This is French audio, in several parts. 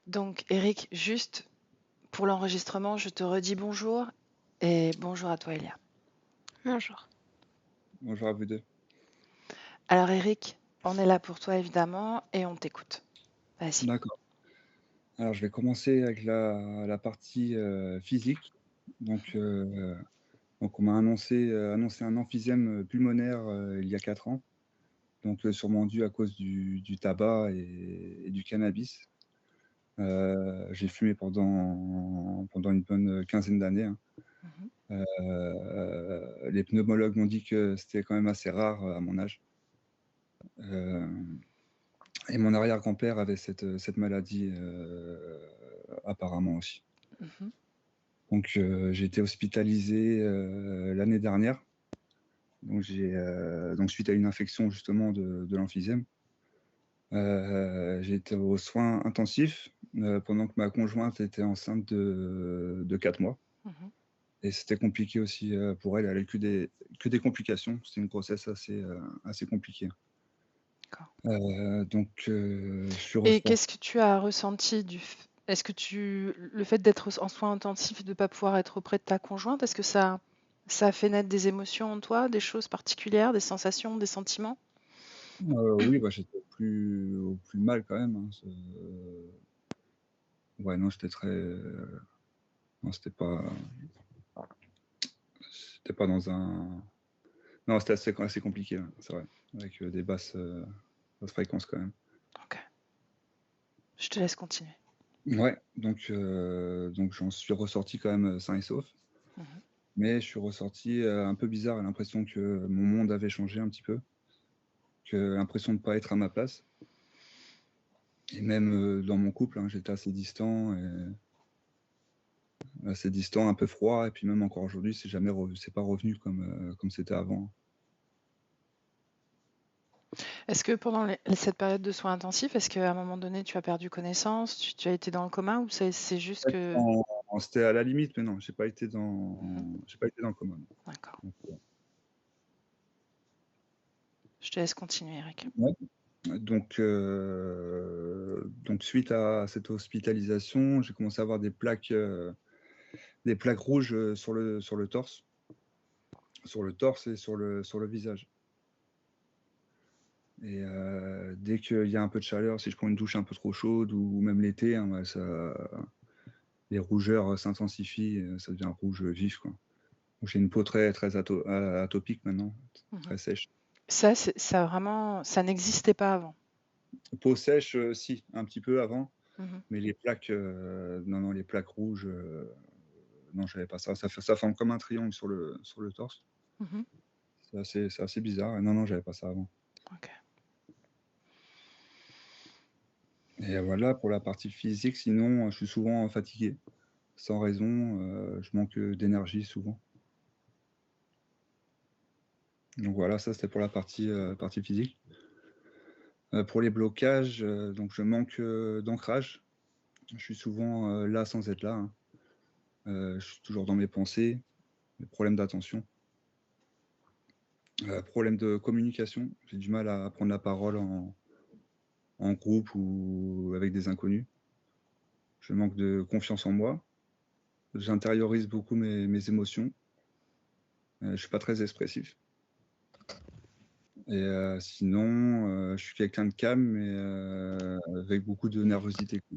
Donc, Eric, juste pour l'enregistrement, je te redis bonjour et bonjour à toi, Elia. Bonjour. Bonjour à vous deux. Alors, Eric, on est là pour toi évidemment et on t'écoute. Vas-y. D'accord. Alors, je vais commencer avec la partie physique. Donc on m'a annoncé un emphysème pulmonaire il y a 4 ans, donc sûrement dû à cause du tabac et du cannabis. J'ai fumé pendant une bonne quinzaine d'années, hein. Mhm. Les pneumologues m'ont dit que c'était quand même assez rare à mon âge. Et mon arrière-grand-père avait cette maladie apparemment aussi. Mhm. Donc j'ai été hospitalisé l'année dernière. Donc suite à une infection justement de l'emphysème. J'ai été aux soins intensifs pendant que ma conjointe était enceinte de 4 mois. Mhm. Et c'était compliqué aussi pour elle. Elle a eu que des complications. C'était une grossesse assez compliquée. D'accord. Je suis Et ressorti. qu'est-ce que tu as ressenti Est-ce que le fait d'être en soins intensifs et de ne pas pouvoir être auprès de ta conjointe, est-ce que ça a fait naître des émotions en toi, des choses particulières, des sensations, des sentiments? Oui, bah, j'étais au plus mal quand même, hein. Ouais, non, j'étais très, non, c'était pas dans un non, c'était assez compliqué, ouais, c'est vrai, avec des basses fréquences quand même. Ok. Je te laisse continuer. Ouais, donc j'en suis ressorti quand même sain et sauf, Mhm. mais je suis ressorti un peu bizarre, l'impression que mon monde avait changé un petit peu, que l'impression de pas être à ma place. Et même dans mon couple, hein, j'étais assez distant, un peu froid, et puis même encore aujourd'hui, c'est pas revenu comme c'était avant. Est-ce que pendant cette période de soins intensifs, est-ce qu'à un moment donné, tu as perdu connaissance, tu as été dans le coma ou c'est juste que... C'était à la limite, mais non, Mhm. j'ai pas été dans le coma, non. D'accord. Donc, Je te laisse continuer, Eric. ouais. Donc suite à cette hospitalisation, j'ai commencé à avoir des plaques rouges sur le torse et sur le visage. Et dès qu'il y a un peu de chaleur, si je prends une douche un peu trop chaude ou même l'été, hein, bah, les rougeurs s'intensifient, ça devient rouge vif, quoi. Donc j'ai une peau très atopique maintenant, Mhm. très sèche. Ça vraiment, ça n'existait pas avant. Peau sèche, si, un petit peu avant, Mhm. mais les plaques, non, les plaques rouges, non, j'avais pas ça. Ça forme comme un triangle sur le torse. Mhm. C'est assez bizarre. Et non, j'avais pas ça avant. Ok. Et voilà pour la partie physique. Sinon, je suis souvent fatigué, sans raison. Je manque d'énergie souvent. Donc voilà, ça c'était pour la partie physique. Pour les blocages, donc je manque d'ancrage. Je suis souvent là sans être là, hein. Je suis toujours dans mes pensées, des problèmes d'attention. Problème de communication, j'ai du mal à prendre la parole en groupe ou avec des inconnus. Je manque de confiance en moi. J'intériorise beaucoup mes émotions. Je suis pas très expressif. Et sinon, je suis quelqu'un de calme, mais avec beaucoup de nervosité quand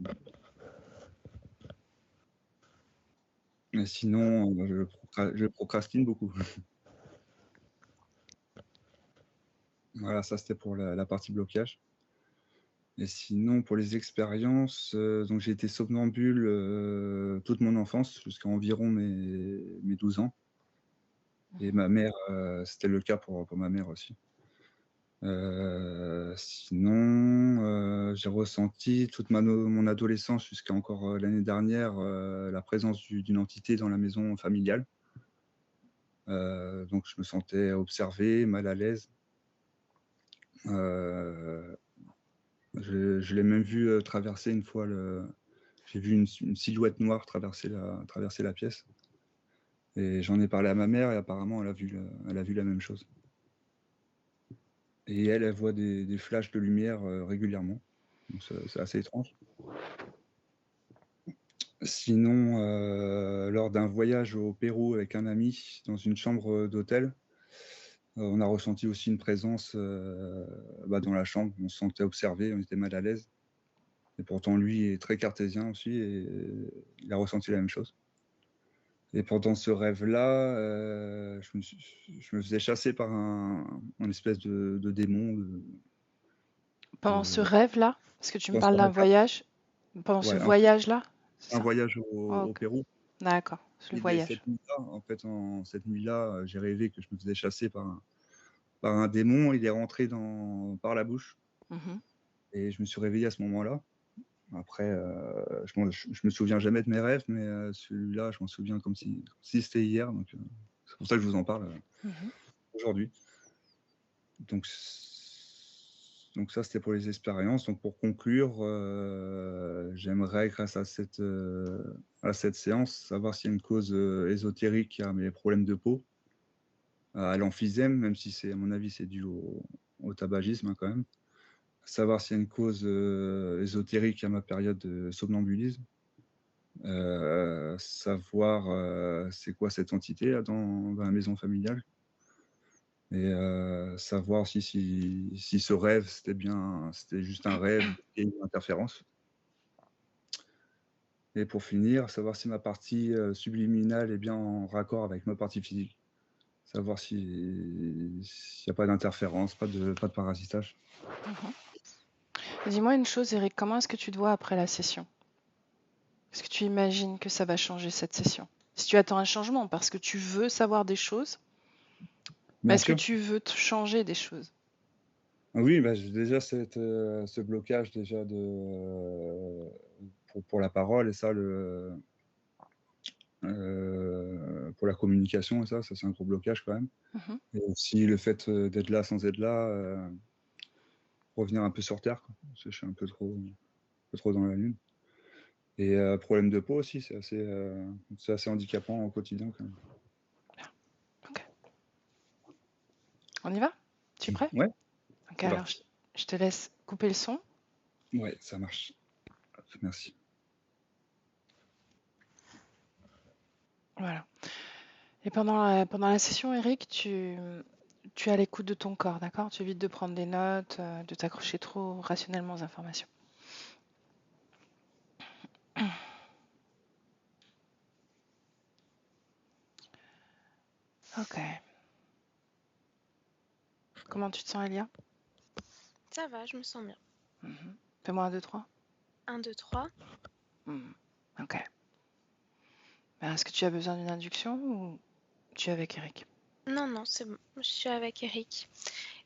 même. Et sinon, je procrastine beaucoup. Voilà, ça c'était pour la partie blocage. Et sinon, pour les expériences, donc j'ai été somnambule toute mon enfance jusqu'à environ mes 12 ans. Et Mhm. ma mère, c'était le cas pour ma mère aussi. Sinon, j'ai ressenti toute mon adolescence jusqu'à encore l'année dernière la présence d'une entité dans la maison familiale. Donc je me sentais observé, mal à l'aise. Heu, je l'ai même vu traverser une fois le j'ai vu une silhouette noire traverser la pièce, et j'en ai parlé à ma mère, et apparemment elle a vu la même chose, et elle voit des flashs de lumière régulièrement, donc c'est assez étrange. Sinon, lors d'un voyage au Pérou avec un ami dans une chambre d'hôtel, on a ressenti aussi une présence dans la chambre. On se sentait observé, on était mal à l'aise. Et pourtant, lui est très cartésien aussi et il a ressenti la même chose. Et pendant ce rêve-là, je me faisais chasser par un espèce de démon. Pendant ce rêve-là, parce que tu me Dans ce parles d'un rêve-là, voyage, pendant ce ouais, voyage-là, c'est un ça? voyage au Ok, Pérou. d'accord, c'est le Et cette voyage. nuit-là, en fait, cette nuit-là, j'ai rêvé que je me faisais chasser par un démon. Il est rentré par la bouche Mhm. et je me suis réveillé à ce moment-là. Après, je me souviens jamais de mes rêves, mais celui-là, je m'en souviens comme si c'était hier. Donc, c'est pour ça que je vous en parle Mhm. aujourd'hui. Donc, donc ça, c'était pour les expériences. Donc, pour conclure, j'aimerais, grâce à cette séance, savoir s'il y a une cause ésotérique à mes problèmes de peau, à l'emphysème, même si à mon avis, c'est dû au tabagisme quand même. Savoir s'il y a une cause ésotérique à ma période de somnambulisme. Savoir c'est quoi cette entité là, dans la maison familiale. Et savoir si ce rêve, c'était juste un rêve et une interférence. Et pour finir, savoir si ma partie subliminale est bien en raccord avec ma partie physique. Savoir s'il n'y a pas d'interférence, pas de parasitage. Dis-moi une chose, Eric, comment est-ce que tu te vois après la session? Est-ce que tu imagines que ça va changer cette session? Si tu attends un changement, parce que tu veux savoir des choses, mais Bien est-ce que sûr. tu veux te changer des choses? Oui, j'ai déjà ce blocage déjà pour la parole et ça, pour la communication, et ça c'est un gros blocage quand même. Mhm. Et aussi le fait d'être là sans être là, revenir un peu sur Terre, quoi. Parce que je suis un peu trop dans la Lune. Et problème de peau aussi, c'est assez handicapant au quotidien quand même. Ok. On y va? Tu es prêt? Ouais, Ok, c'est alors parti. je te laisse couper le son. Ouais, ça marche. Merci. Voilà. Et pendant la session, Eric, tu es à l'écoute de ton corps, d'accord? Tu évites de prendre des notes, de t'accrocher trop rationnellement aux informations. Ok. Comment tu te sens, Elia? Ça va, je me sens bien. Fais-moi un, deux, trois. 1, 2, 3. Ok. Ben, est-ce que tu as besoin d'une induction ou tu es avec Eric? Non, c'est bon. Je suis avec Eric.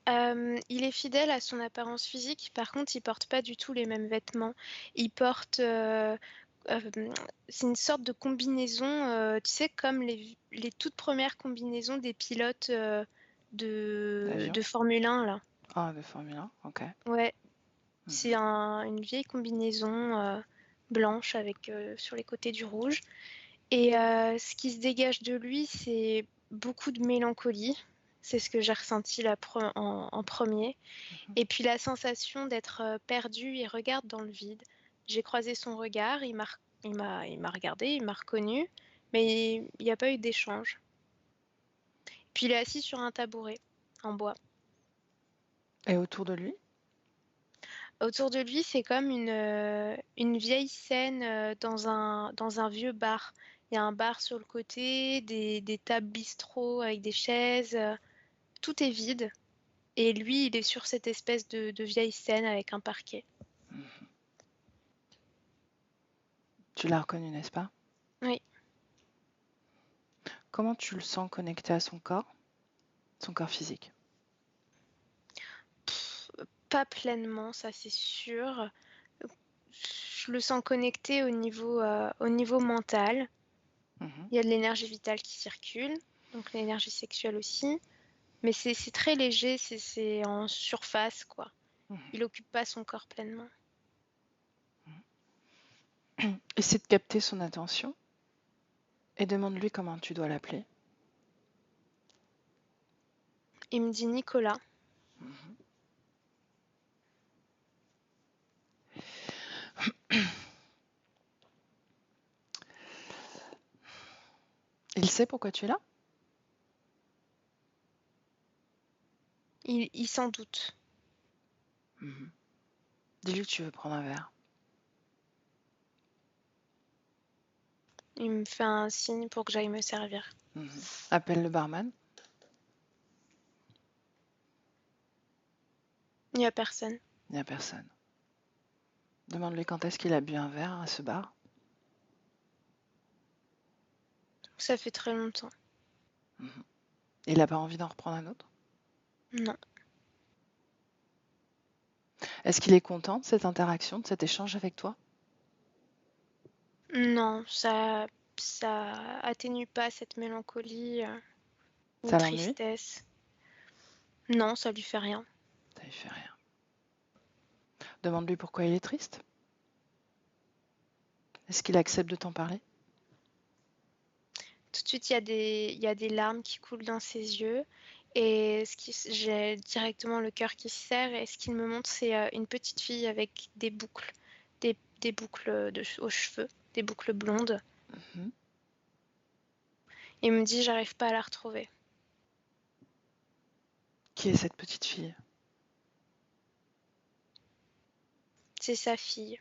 Il est fidèle à son apparence physique. Par contre, il porte pas du tout les mêmes vêtements. Il porte... c'est une sorte de combinaison, tu sais, comme les toutes premières combinaisons des pilotes D'avion? de Formule 1, là. Ah, de Formule 1, ok. Ouais, c'est une vieille combinaison blanche avec sur les côtés du rouge. Et ce qui se dégage de lui, c'est beaucoup de mélancolie. C'est ce que j'ai ressenti en premier. Et puis la sensation d'être perdu. Il regarde dans le vide. J'ai croisé son regard. Il m'a regardé, il m'a reconnu. Mais il n'y a pas eu d'échange. Puis il est assis sur un tabouret en bois. Et autour de lui? Autour de lui, c'est comme une vieille scène dans un vieux bar. Il y a un bar sur le côté, des tables bistrot avec des chaises. Tout est vide. Et lui, il est sur cette espèce de vieille scène avec un parquet. Tu l'as reconnu, n'est-ce pas? Oui. Comment tu le sens connecté à son corps physique? Pas pleinement, ça c'est sûr. Je le sens connecté au niveau mental. Mhm. Il y a de l'énergie vitale qui circule, donc l'énergie sexuelle aussi. Mais c'est très léger, c'est en surface, quoi. Il occupe pas son corps pleinement. Essaie de capter son attention et demande-lui comment tu dois l'appeler. Il me dit Nicolas. Il sait pourquoi tu es là? Il s'en doute. Mhm. Dis-lui que tu veux prendre un verre. Il me fait un signe pour que j'aille me servir. Mhm. Appelle le barman. Il n'y a personne. Il n'y a personne. Demande-lui quand est-ce qu'il a bu un verre à ce bar. Ça fait très longtemps. Mhm. Il n'a pas envie d'en reprendre un autre? Non. Est-ce qu'il est content de cette interaction, de cet échange avec toi? Non, ça atténue pas cette mélancolie ou Ça l'ennuie? tristesse. Non, ça lui fait rien. Ça lui fait rien. Demande-lui pourquoi il est triste. Est-ce qu'il accepte de t'en parler? Tout de suite, il y a des larmes qui coulent dans ses yeux et j'ai directement le cœur qui se serre et ce qu'il me montre, c'est une petite fille avec des boucles, des boucles aux cheveux, des boucles blondes. Mhm. Il me dit, j'arrive pas à la retrouver. Qui est cette petite fille? C'est sa fille.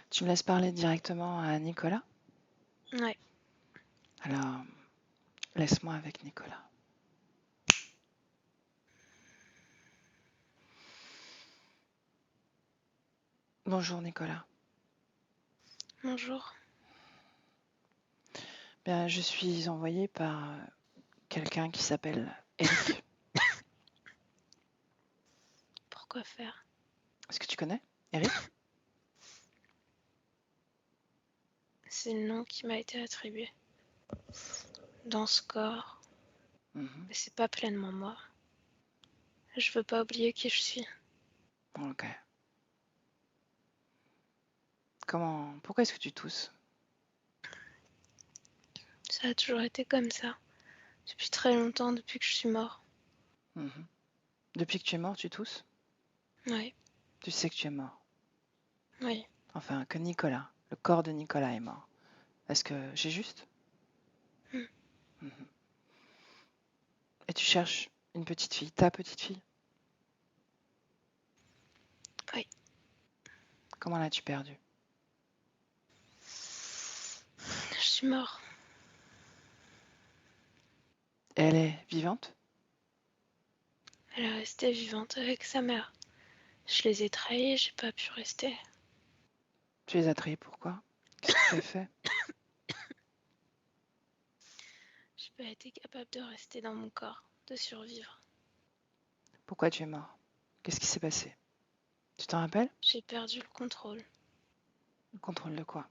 Tu me laisses parler directement à Nicolas? Ouais. Alors, laisse-moi avec Nicolas. Bonjour Nicolas. Bonjour. Bien, je suis envoyée par quelqu'un qui s'appelle Eric. Pourquoi faire? Est-ce que tu connais Eric? C'est le nom qui m'a été attribué dans ce corps. Mhm. Mais c'est pas pleinement moi. Je veux pas oublier qui je suis. Ok. Pourquoi est-ce que tu tousses? Ça a toujours été comme ça. Depuis très longtemps, depuis que je suis mort. Mhm. Depuis que tu es mort, tu tousses? Oui, Tu sais que tu es mort. oui. Enfin, que Nicolas, le corps de Nicolas est mort. Est-ce que j'ai juste? Hmm. Mhm. Et tu cherches une petite fille, ta petite fille? Oui. Comment l'as-tu perdue? Je suis mort. Et elle est vivante? Elle est restée vivante avec sa mère. Je les ai trahis, j'ai pas pu rester. Tu les as trahis, pourquoi? Qu'est-ce que tu as fait? J'ai pas été capable de rester dans mon corps, de survivre. Pourquoi tu es mort? Qu'est-ce qui s'est passé? Tu t'en rappelles? J'ai perdu le contrôle Le contrôle de quoi?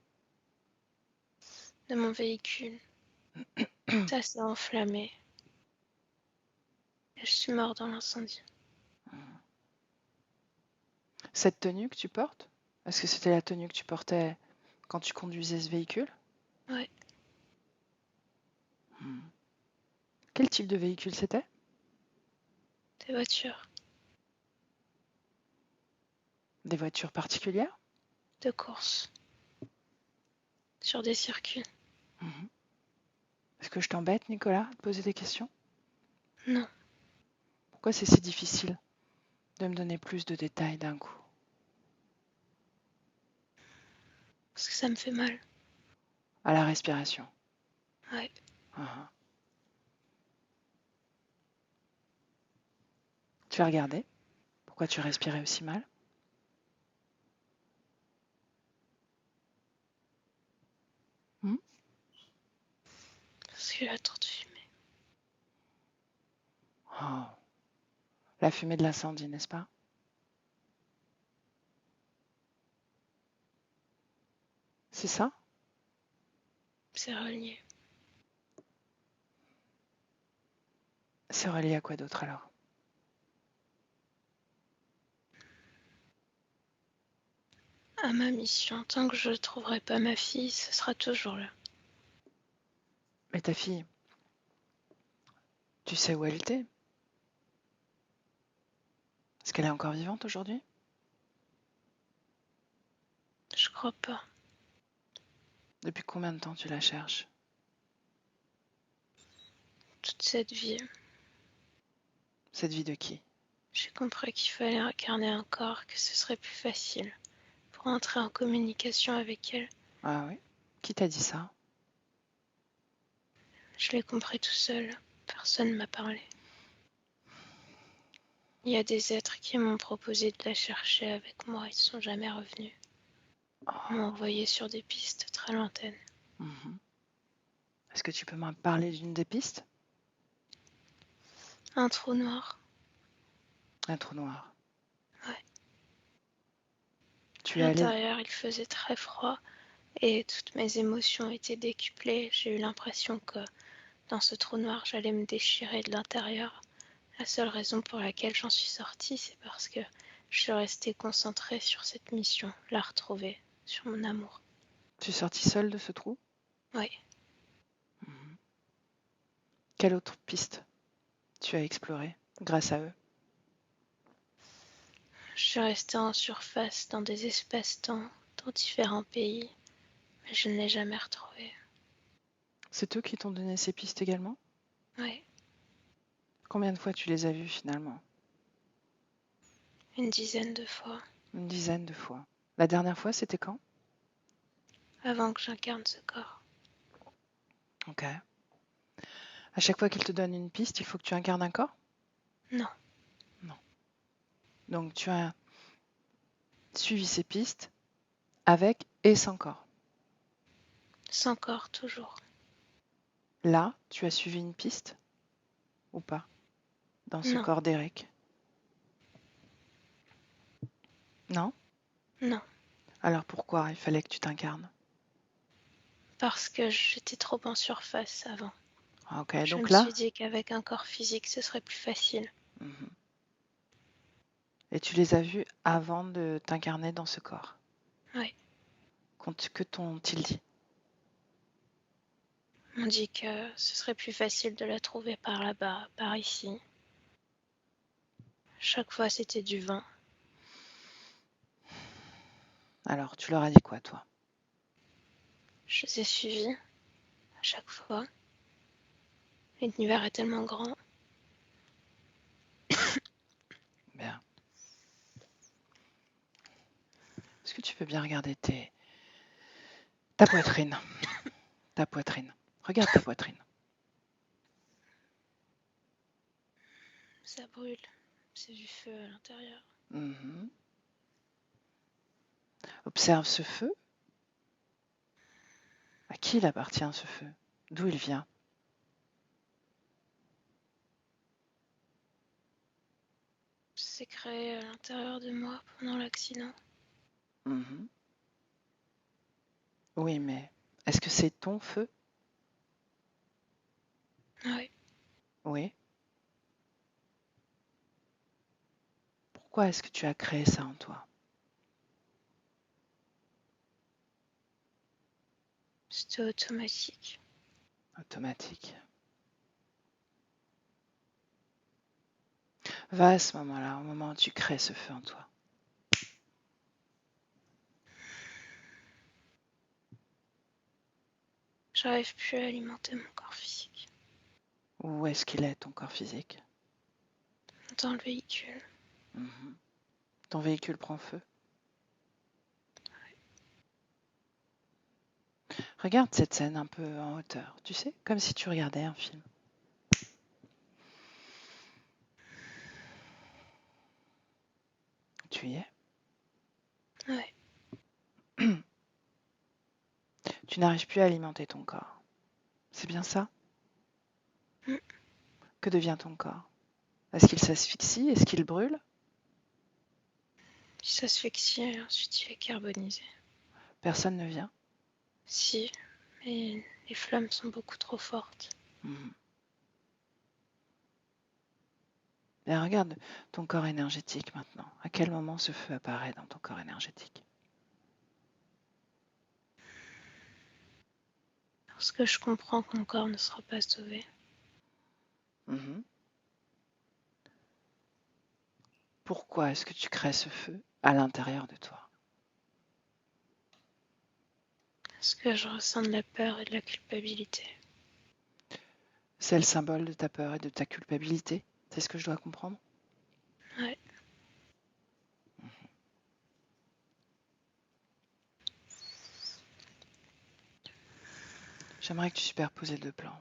de mon véhicule. Ça s'est enflammé. Et je suis mort dans l'incendie. Cette tenue que tu portes? Est-ce que c'était la tenue que tu portais quand tu conduisais ce véhicule? Ouais, Hmm. Quel type de véhicule c'était? des voitures Des voitures particulières? de course sur des circuits. Mhm. Est-ce que je t'embête, Nicolas, de poser des questions? Non, Pourquoi c'est si difficile de me donner plus de détails d'un coup? parce que ça me fait mal. À la respiration. Ouais, Mhm. Tu as regardé? Pourquoi tu respirais aussi mal? Hmm. parce qu'il y a trop de fumée. Oh. La fumée de l'incendie, n'est-ce pas? C'est ça? C'est relié. C'est relié à quoi d'autre alors? À ma mission, tant que je ne trouverai pas ma fille, ce sera toujours là. Mais ta fille, tu sais où elle était? Est-ce qu'elle est encore vivante aujourd'hui? Je crois pas. Depuis combien de temps tu la cherches? Toute cette vie, Cette vie de qui? j'ai compris qu'il fallait incarner un corps, que ce serait plus facile pour entrer en communication avec elle. Ah oui? Qui t'a dit ça? Je l'ai compris tout seul. Personne ne m'a parlé. Il y a des êtres qui m'ont proposé de la chercher avec moi. Ils ne sont jamais revenus. Ils m'ont envoyé sur des pistes très lointaines. Mhm. Est-ce que tu peux me parler d'une des pistes? Un trou noir. Un trou noir. Ouais. Tu À es allé... l'intérieur, il faisait très froid et toutes mes émotions étaient décuplées. J'ai eu l'impression que dans ce trou noir, j'allais me déchirer de l'intérieur. La seule raison pour laquelle j'en suis sortie, c'est parce que je suis restée concentrée sur cette mission, la retrouver, sur mon amour. Tu es sortie seule de ce trou? Oui. Mhm. Quelle autre piste tu as explorée grâce à eux? Je suis restée en surface dans des espaces-temps, dans différents pays, mais je ne l'ai jamais retrouvée. C'est eux qui t'ont donné ces pistes également? Oui, Combien de fois tu les as vus finalement? une dizaine de fois, Une dizaine de fois. La dernière fois, c'était quand? avant que j'incarne ce corps. Ok. À chaque fois qu'ils te donnent une piste, il faut que tu incarnes un corps? Non, Non. Donc tu as suivi ces pistes avec et sans corps. sans corps toujours. Là, tu as suivi une piste ou pas dans ce Non, corps d'Eric? Non? non, Alors pourquoi il fallait que tu t'incarnes? parce que j'étais trop en surface avant. Ah, ok, Je me donc suis là, dit qu'avec un corps physique, ce serait plus facile. mhm. Et tu les as vus avant de t'incarner dans ce corps. Oui, Que t'ont-ils dit? on dit que ce serait plus facile de la trouver par là-bas, par ici. Chaque fois, c'était du vent. Alors, tu leur as dit quoi, toi? Je les ai suivis à chaque fois. L'univers est tellement grand. Bien. Est-ce que tu peux bien regarder ta poitrine? Ta poitrine. Regarde ta poitrine. Ça brûle. C'est du feu à l'intérieur. Mhm. Observe ce feu. À qui il appartient ce feu? D'où il vient? C'est créé à l'intérieur de moi pendant l'accident. Mhm. Oui, mais est-ce que c'est ton feu? Oui, Oui. Pourquoi est-ce que tu as créé ça en toi? c'était automatique. Automatique. Va à ce moment-là, au moment où tu crées ce feu en toi. J'arrive plus à alimenter mon corps physique. Où est-ce qu'il est, ton corps physique? Dans le véhicule. Mhm. Ton véhicule prend feu. Regarde cette scène un peu en hauteur, tu sais, comme si tu regardais un film. Tu y es? Oui, Tu n'arrives plus à alimenter ton corps. C'est bien ça? Mm. Que devient ton corps? Est-ce qu'il s'asphyxie? Est-ce qu'il brûle? il s'asphyxie et ensuite il est carbonisé. Personne ne vient? Si, mais les flammes sont beaucoup trop fortes. Mhm. Et regarde ton corps énergétique maintenant. À quel moment ce feu apparaît dans ton corps énergétique? Parce que je comprends que mon corps ne sera pas sauvé. Mhm. Pourquoi est-ce que tu crées ce feu à l'intérieur de toi? Est-ce que je ressens de la peur et de la culpabilité? C'est le symbole de ta peur et de ta culpabilité. C'est ce que je dois comprendre. Ouais. J'aimerais que tu superposes les deux plans.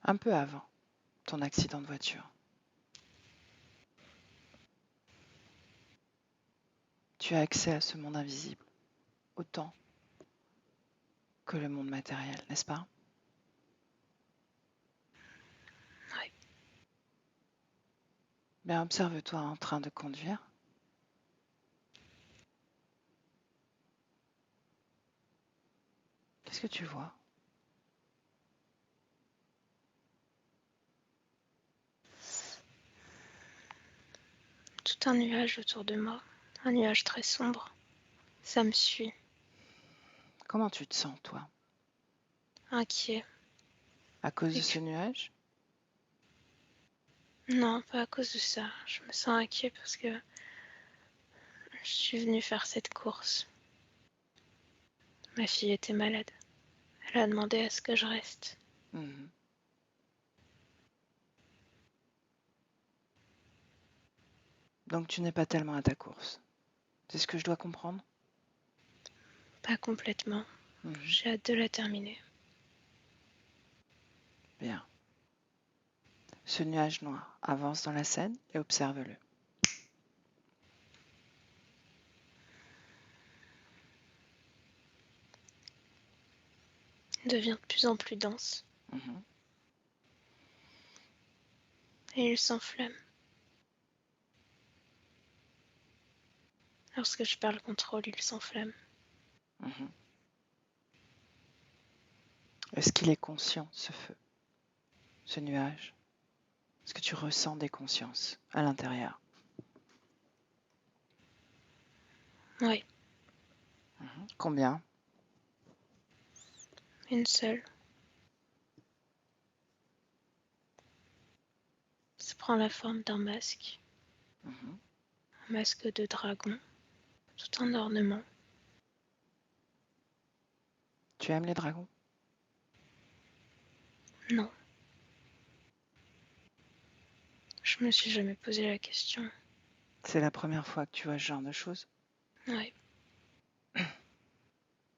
Un peu avant ton accident de voiture. Tu as accès à ce monde invisible, autant que le monde matériel, n'est-ce pas? Ouais. Bien, observe-toi en train de conduire. Qu'est-ce que tu vois? Tout un nuage autour de moi, un nuage très sombre. Ça me suit, Comment tu te sens, toi? inquiet. À cause de Et ce nuage? non, pas à cause de ça. Je me sens inquiet parce que je suis venue faire cette course. Ma fille était malade. Elle a demandé à ce que je reste. Mhm. Donc tu n'es pas tellement à ta course. C'est ce que je dois comprendre? Pas complètement. Mhm. J'ai hâte de la terminer. Bien. Ce nuage noir avance dans la scène et observe-le. Il devient de plus en plus dense Mhm. et il s'enflamme. Lorsque je perds le contrôle, il s'enflamme. Mhm. Est-ce qu'il est conscient, ce feu, ce nuage? Est-ce que tu ressens des consciences à l'intérieur? Oui, Mhm. Combien? une seule. Ça prend la forme d'un masque. Mhm. Un masque de dragon. Tout un ornement. Tu aimes les dragons? Non. Je me suis jamais posé la question. C'est la première fois que tu vois ce genre de choses? Oui.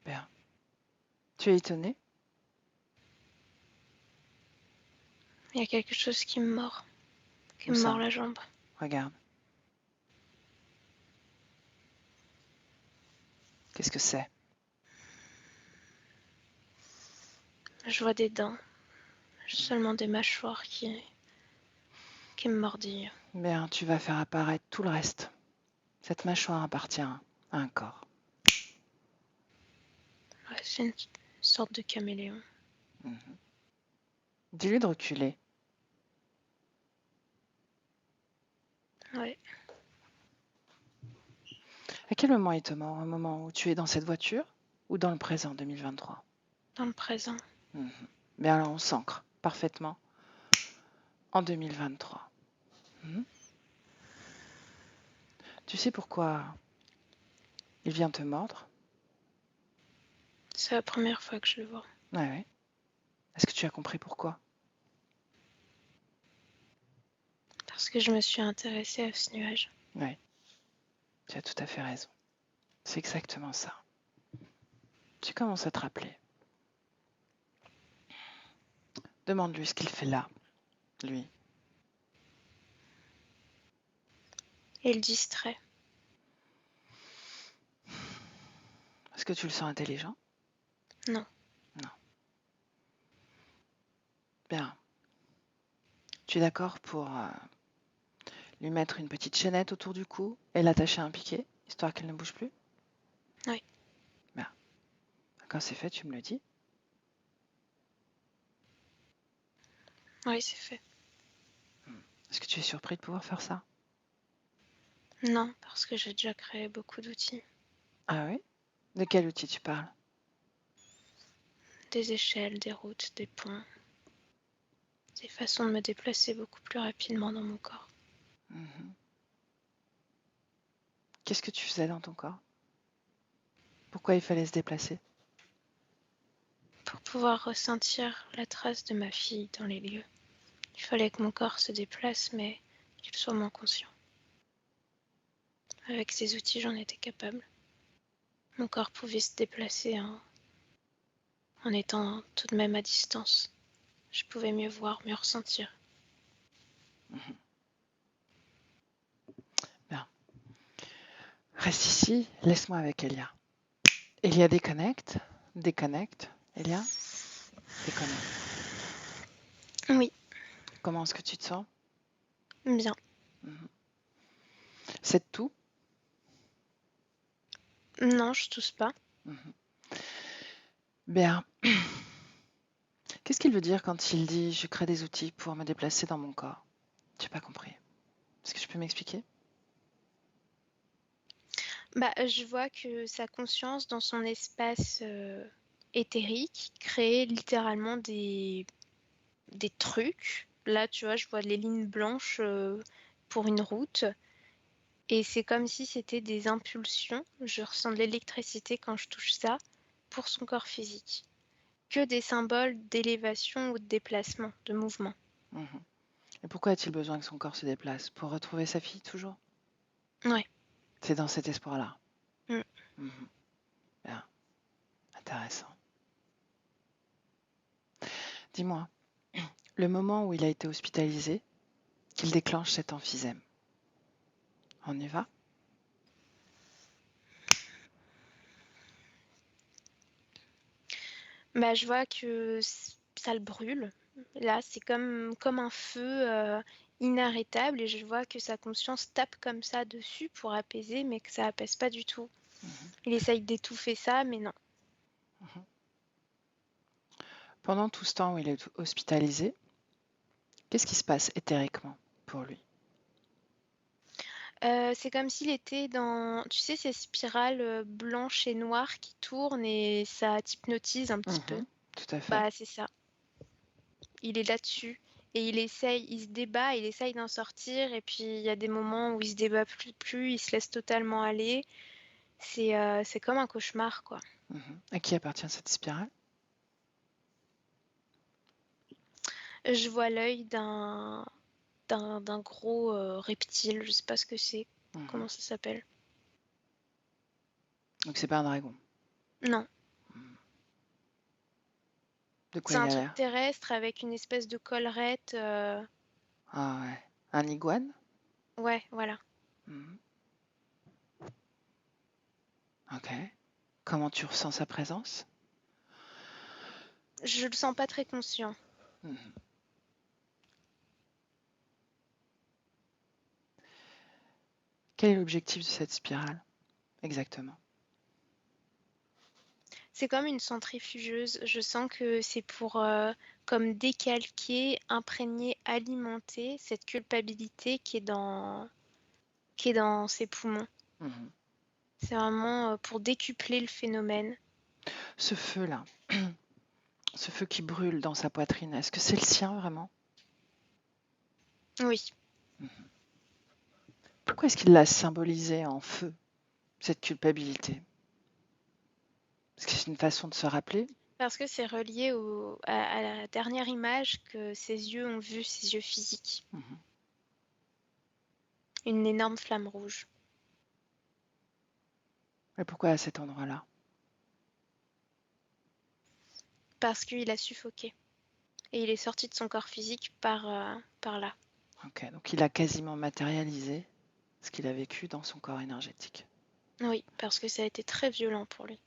Bien. Tu es étonné? Il y a quelque chose qui me mord. Qui Où me mord ça? la jambe. Regarde. Qu'est-ce que c'est? Je vois des dents. Seulement des mâchoires qui me mordillent. Bien, tu vas faire apparaître tout le reste. Cette mâchoire appartient à un corps. Ouais, c'est une sorte de caméléon. Mhm. Dis-lui de reculer. Ouais. À quel moment il te mord? Un moment où tu es dans cette voiture ou dans le présent 2023? Dans le présent. Mhm. Bien alors on s'ancre parfaitement en 2023. Mhm. Tu sais pourquoi il vient te mordre? C'est la première fois que je le vois. Ouais, ouais. Est-ce que tu as compris pourquoi? Parce que je me suis intéressée à ce nuage. Oui, tu as tout à fait raison. C'est exactement ça. Tu commences à te rappeler. Demande-lui ce qu'il fait là, lui. Et le distrait. Est-ce que tu le sens intelligent? Non. Non. Bien. Tu es d'accord pour lui mettre une petite chaînette autour du cou et l'attacher à un piquet, histoire qu'elle ne bouge plus? Oui. Bien. Quand c'est fait, tu me le dis. Oui, c'est fait. Est-ce que tu es surpris de pouvoir faire ça? Non, parce que j'ai déjà créé beaucoup d'outils. Ah oui? De quel outil tu parles? Des échelles, des routes, des ponts. Des façons de me déplacer beaucoup plus rapidement dans mon corps. Mhm. Qu'est-ce que tu faisais dans ton corps? Pourquoi il fallait se déplacer? Pour pouvoir ressentir la trace de ma fille dans les lieux. Il fallait que mon corps se déplace, mais qu'il soit moins conscient. Avec ces outils, j'en étais capable. Mon corps pouvait se déplacer en étant tout de même à distance. Je pouvais mieux voir, mieux ressentir. Bien. Reste ici, laisse-moi avec Elia. Elia déconnecte. Elia, déconnecte. Oui, Comment est-ce que tu te sens? bien. C'est tout? Non, je tousse pas. Bien. Qu'est-ce qu'il veut dire quand il dit je crée des outils pour me déplacer dans mon corps? J'ai pas compris. Est-ce que tu peux m'expliquer? Je vois que sa conscience dans son espace éthérique crée littéralement des trucs. Là, tu vois, je vois les lignes blanches pour une route. Et c'est comme si c'était des impulsions. Je ressens de l'électricité quand je touche ça pour son corps physique. Que des symboles d'élévation ou de déplacement, de mouvement. Et pourquoi a-t-il besoin que son corps se déplace? Pour retrouver sa fille toujours? Ouais. C'est dans cet espoir-là. Mm. Bien. Intéressant. Dis-moi, le moment où il a été hospitalisé, qu'il déclenche cet emphysème. On y va? Je vois que ça le brûle. Là, c'est comme un feu inarrêtable et je vois que sa conscience tape comme ça dessus pour apaiser, mais que ça apaise pas du tout. Il essaye d'étouffer ça, mais non. Pendant tout ce temps où il est hospitalisé, qu'est-ce qui se passe éthériquement pour lui? C'est comme s'il était dans, tu sais, ces spirales blanches et noires qui tournent et ça t'hypnotise un petit peu. Tout à fait. C'est ça. Il est là-dessus et il se débat, il essaye d'en sortir et puis il y a des moments où il se débat plus, il se laisse totalement aller. C'est comme un cauchemar, quoi. À qui appartient cette spirale? Je vois l'œil d'un gros reptile, je sais pas ce que c'est. Comment ça s'appelle? Donc c'est pas un dragon. Non. De quoi C'est il un a truc l'air? terrestre avec une espèce de collerette. Ah ouais. Un iguane? Ouais, voilà. Ok. Comment tu ressens sa présence? Je le sens pas très conscient. Quel est l'objectif de cette spirale? Exactement. C'est comme une centrifugeuse. Je sens que c'est pour comme décalquer, imprégner, alimenter cette culpabilité qui est dans ses poumons. C'est vraiment pour décupler le phénomène. Ce feu-là, ce feu qui brûle dans sa poitrine, est-ce que c'est le sien vraiment? Oui. Pourquoi est-ce qu'il l'a symbolisé en feu, cette culpabilité? Est-ce que c'est une façon de se rappeler? Parce que c'est relié à la dernière image que ses yeux ont vue, ses yeux physiques. Une énorme flamme rouge. Et pourquoi à cet endroit-là? Parce qu'il a suffoqué. Et il est sorti de son corps physique par là. Ok, donc il a quasiment matérialisé ce qu'il a vécu dans son corps énergétique. Oui, parce que ça a été très violent pour lui.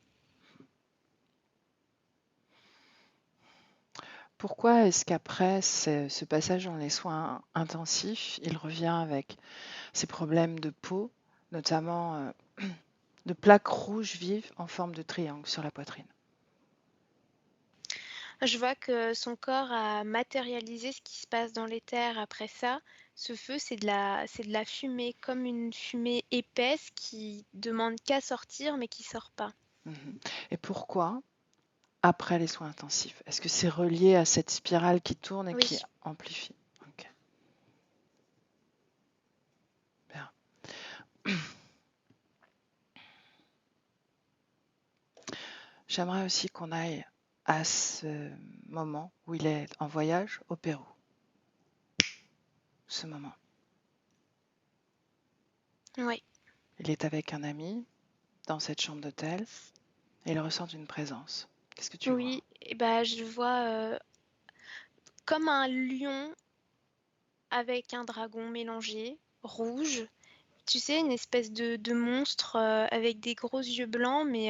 Pourquoi est-ce qu'après ce passage dans les soins intensifs, il revient avec ces problèmes de peau, notamment de plaques rouges vives en forme de triangle sur la poitrine? Je vois que son corps a matérialisé ce qui se passe dans l'éther après ça. Ce feu, c'est de la fumée, comme une fumée épaisse qui demande qu'à sortir, mais qui sort pas. Et pourquoi après les soins intensifs? Est-ce que c'est relié à cette spirale qui tourne et Oui. qui amplifie? Ok. Bien. J'aimerais aussi qu'on aille à ce moment où il est en voyage au Pérou. Ce moment. Oui. Il est avec un ami dans cette chambre d'hôtel et il ressent une présence. Qu'est-ce que tu vois? Oui, et bah, je vois comme un lion avec un dragon mélangé, rouge. Tu sais, une espèce de monstre avec des gros yeux blancs, mais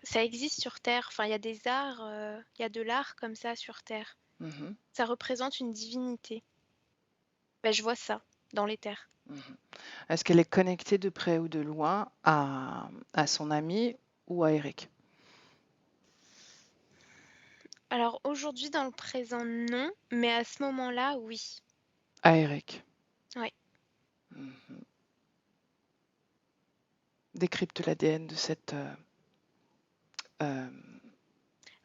ça existe sur Terre. Enfin, il y a des arts, il y a de l'art comme ça sur Terre. Mhm, Ça représente une divinité. Bah, je vois ça dans les terres. mhm. Est-ce qu'elle est connectée de près ou de loin à son ami ou à Eric? Alors aujourd'hui, dans le présent, non, mais à ce moment-là, oui. À Eric. Ouais. Mhm. Décrypte l'ADN de cette euh,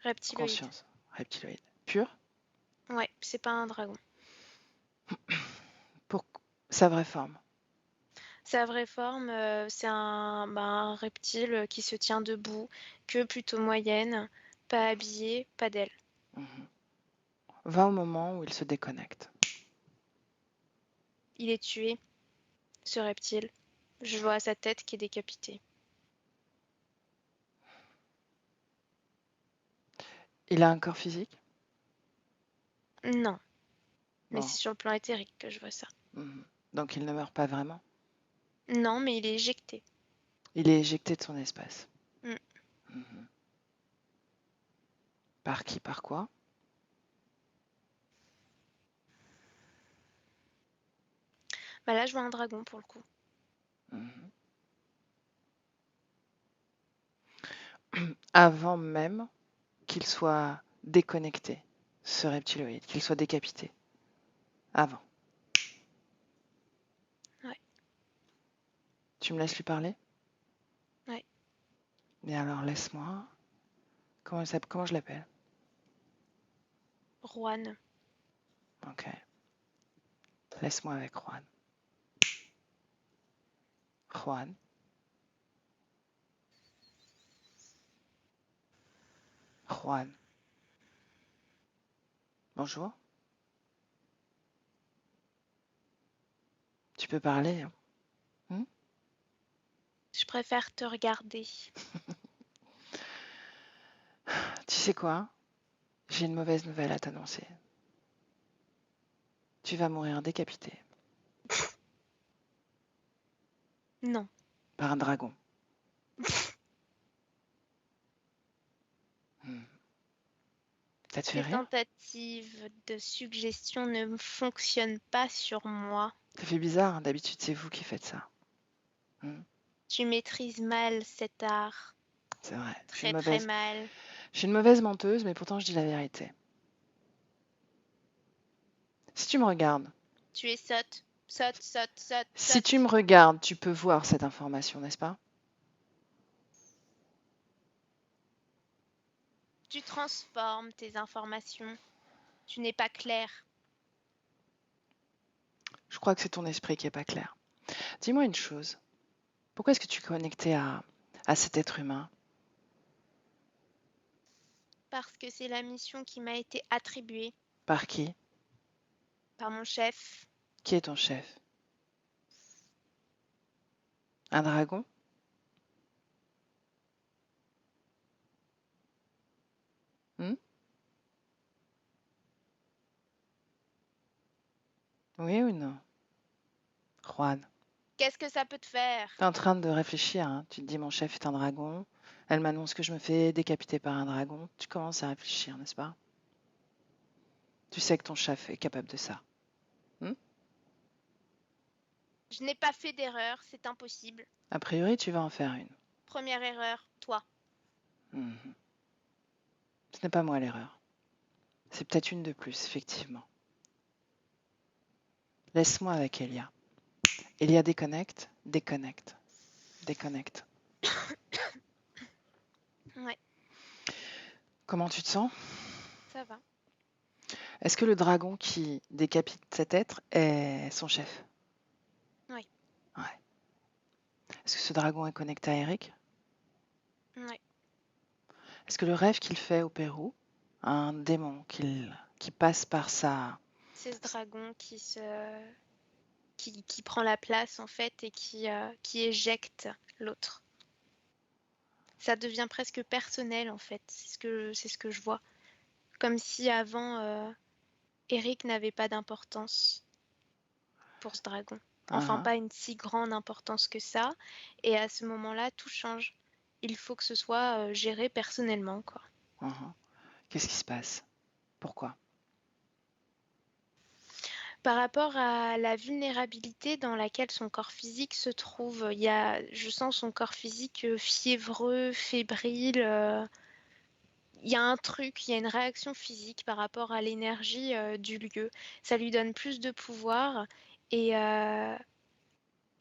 Reptiloïde. conscience reptiloïde. Pure Ouais, c'est pas un dragon. pour sa vraie forme. Sa vraie forme, c'est un reptile qui se tient debout, queue plutôt moyenne, pas habillé, pas d'aile. Mhm. Va au moment où il se déconnecte. Il est tué, ce reptile. Je vois sa tête qui est décapitée. Il a un corps physique? Non, mais Bon. c'est sur le plan éthérique que je vois ça. Mhm. Donc il ne meurt pas vraiment. Non, mais il est éjecté. Il est éjecté de son espace. Mm. Mhm. Par qui? Par quoi? Bah là, je vois un dragon pour le coup. Mhm. Avant même qu'il soit déconnecté, ce reptiloïde, qu'il soit décapité. Avant. Ouais, Tu me laisses lui parler? ouais. Mais alors laisse-moi. Comment je l'appelle? Juan. Ok. Laisse-moi avec Juan. Juan. Juan. Bonjour. Tu peux parler, hein? Je préfère te regarder. Tu sais quoi? J'ai une mauvaise nouvelle à t'annoncer. Tu vas mourir décapité Non. par un dragon. Hmm. Ça te fait Tes rire? tentatives de suggestion ne fonctionnent pas sur moi. Ça fait bizarre, hein. D'habitude c'est vous qui faites ça. Hmm. Tu maîtrises mal cet art. C'est vrai. Très très mal. Je suis une mauvaise menteuse, mais pourtant je dis la vérité. Si tu me regardes, Tu es sotte. Sotte, sotte, sotte, si tu me sotte. regardes, tu peux voir cette information, n'est-ce pas? Tu transformes tes informations. Tu n'es pas clair. Je crois que c'est ton esprit qui est pas clair. Dis-moi une chose. Pourquoi est-ce que tu es connecté à cet être humain? Parce que c'est la mission qui m'a été attribuée Par qui? par mon chef. Qui est ton chef? Un dragon? Hmm? Oui ou non? Juan, Qu'est-ce que ça peut te faire? tu es en train de réfléchir, hein. Tu te dis mon chef est un dragon. Elle m'annonce que je me fais décapiter par un dragon. Tu commences à réfléchir, n'est-ce pas? Tu sais que ton chef est capable de ça. Hmm? Je n'ai pas fait d'erreur, c'est impossible. A priori, tu vas en faire une. Première erreur, toi. Mhm. Ce n'est pas moi l'erreur. C'est peut-être une de plus, effectivement. Laisse-moi avec Elia. Elia déconnecte, déconnecte, déconnecte. Ouais, Comment tu te sens? ça va. Est-ce que le dragon qui décapite cet être est son chef? Oui, Ouais. Est-ce que ce dragon est connecté à Eric? oui. Est-ce que le rêve qu'il fait au Pérou, un démon qui passe par sa... C'est ce dragon qui prend la place en fait et qui éjecte l'autre. Ça devient presque personnel en fait, c'est ce que je vois. Comme si avant, Eric n'avait pas d'importance pour ce dragon. Enfin, Uh-huh, pas une si grande importance que ça. Et à ce moment-là, tout change. Il faut que ce soit géré personnellement, quoi. uh-huh. Qu'est-ce qui se passe? Pourquoi? Par rapport à la vulnérabilité dans laquelle son corps physique se trouve, je sens son corps physique fiévreux, fébrile. Il y a un truc, il y a une réaction physique par rapport à l'énergie du lieu. Ça lui donne plus de pouvoir et, euh,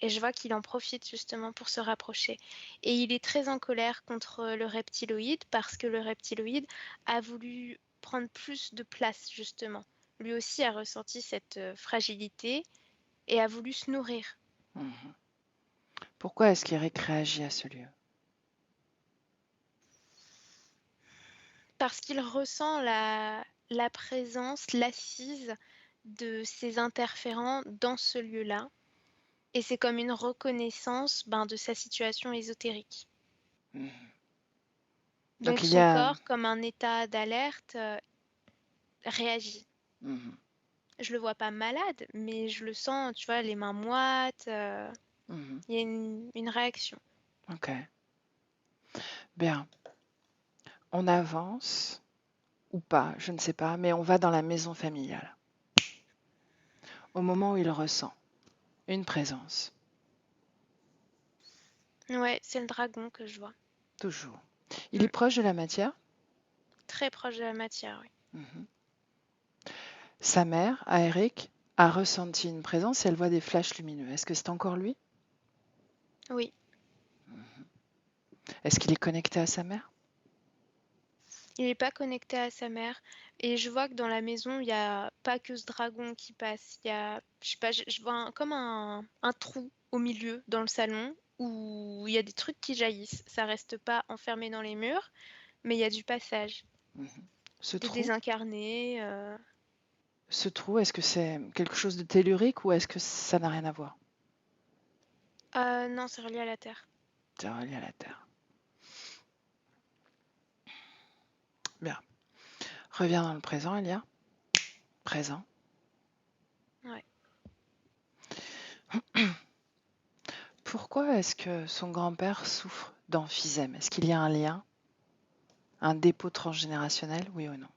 et je vois qu'il en profite justement pour se rapprocher. Et il est très en colère contre le reptiloïde parce que le reptiloïde a voulu prendre plus de place justement. Lui aussi a ressenti cette fragilité et a voulu se nourrir. Mhm. Pourquoi est-ce qu'Eric réagit à ce lieu? Parce qu'il ressent la présence, l'assise de ses interférents dans ce lieu-là. Et c'est comme une reconnaissance de sa situation ésotérique. Mhm. Donc Donc il y son a... corps, comme un état d'alerte, réagit. Mhm, Je le vois pas malade, mais je le sens, tu vois, les mains moites. mhm. Il y a une réaction. Ok, bien. On avance ou pas, je ne sais pas, mais on va dans la maison familiale. Au moment où il ressent une présence, Ouais, c'est le dragon que je vois. toujours. Il est proche de la matière. Très proche de la matière, oui. Mhm. Sa mère, à Eric, a ressenti une présence et elle voit des flashs lumineux. Est-ce que c'est encore lui? Oui, Est-ce qu'il est connecté à sa mère? il n'est pas connecté à sa mère. Et je vois que dans la maison, il n'y a pas que ce dragon qui passe. Il y a, je sais pas, je vois comme un trou au milieu dans le salon où il y a des trucs qui jaillissent. Ça reste pas enfermé dans les murs, mais il y a du passage. Mhm. Ce Des trou, désincarnés. est-ce que c'est quelque chose de tellurique ou est-ce que ça n'a rien à voir? Non, c'est relié à la terre. C'est relié à la Terre. Bien. Reviens dans le présent, Elia. Présent. Ouais. Pourquoi est-ce que son grand-père souffre d'emphysème? Est-ce qu'il y a un lien, un dépôt transgénérationnel, oui ou non?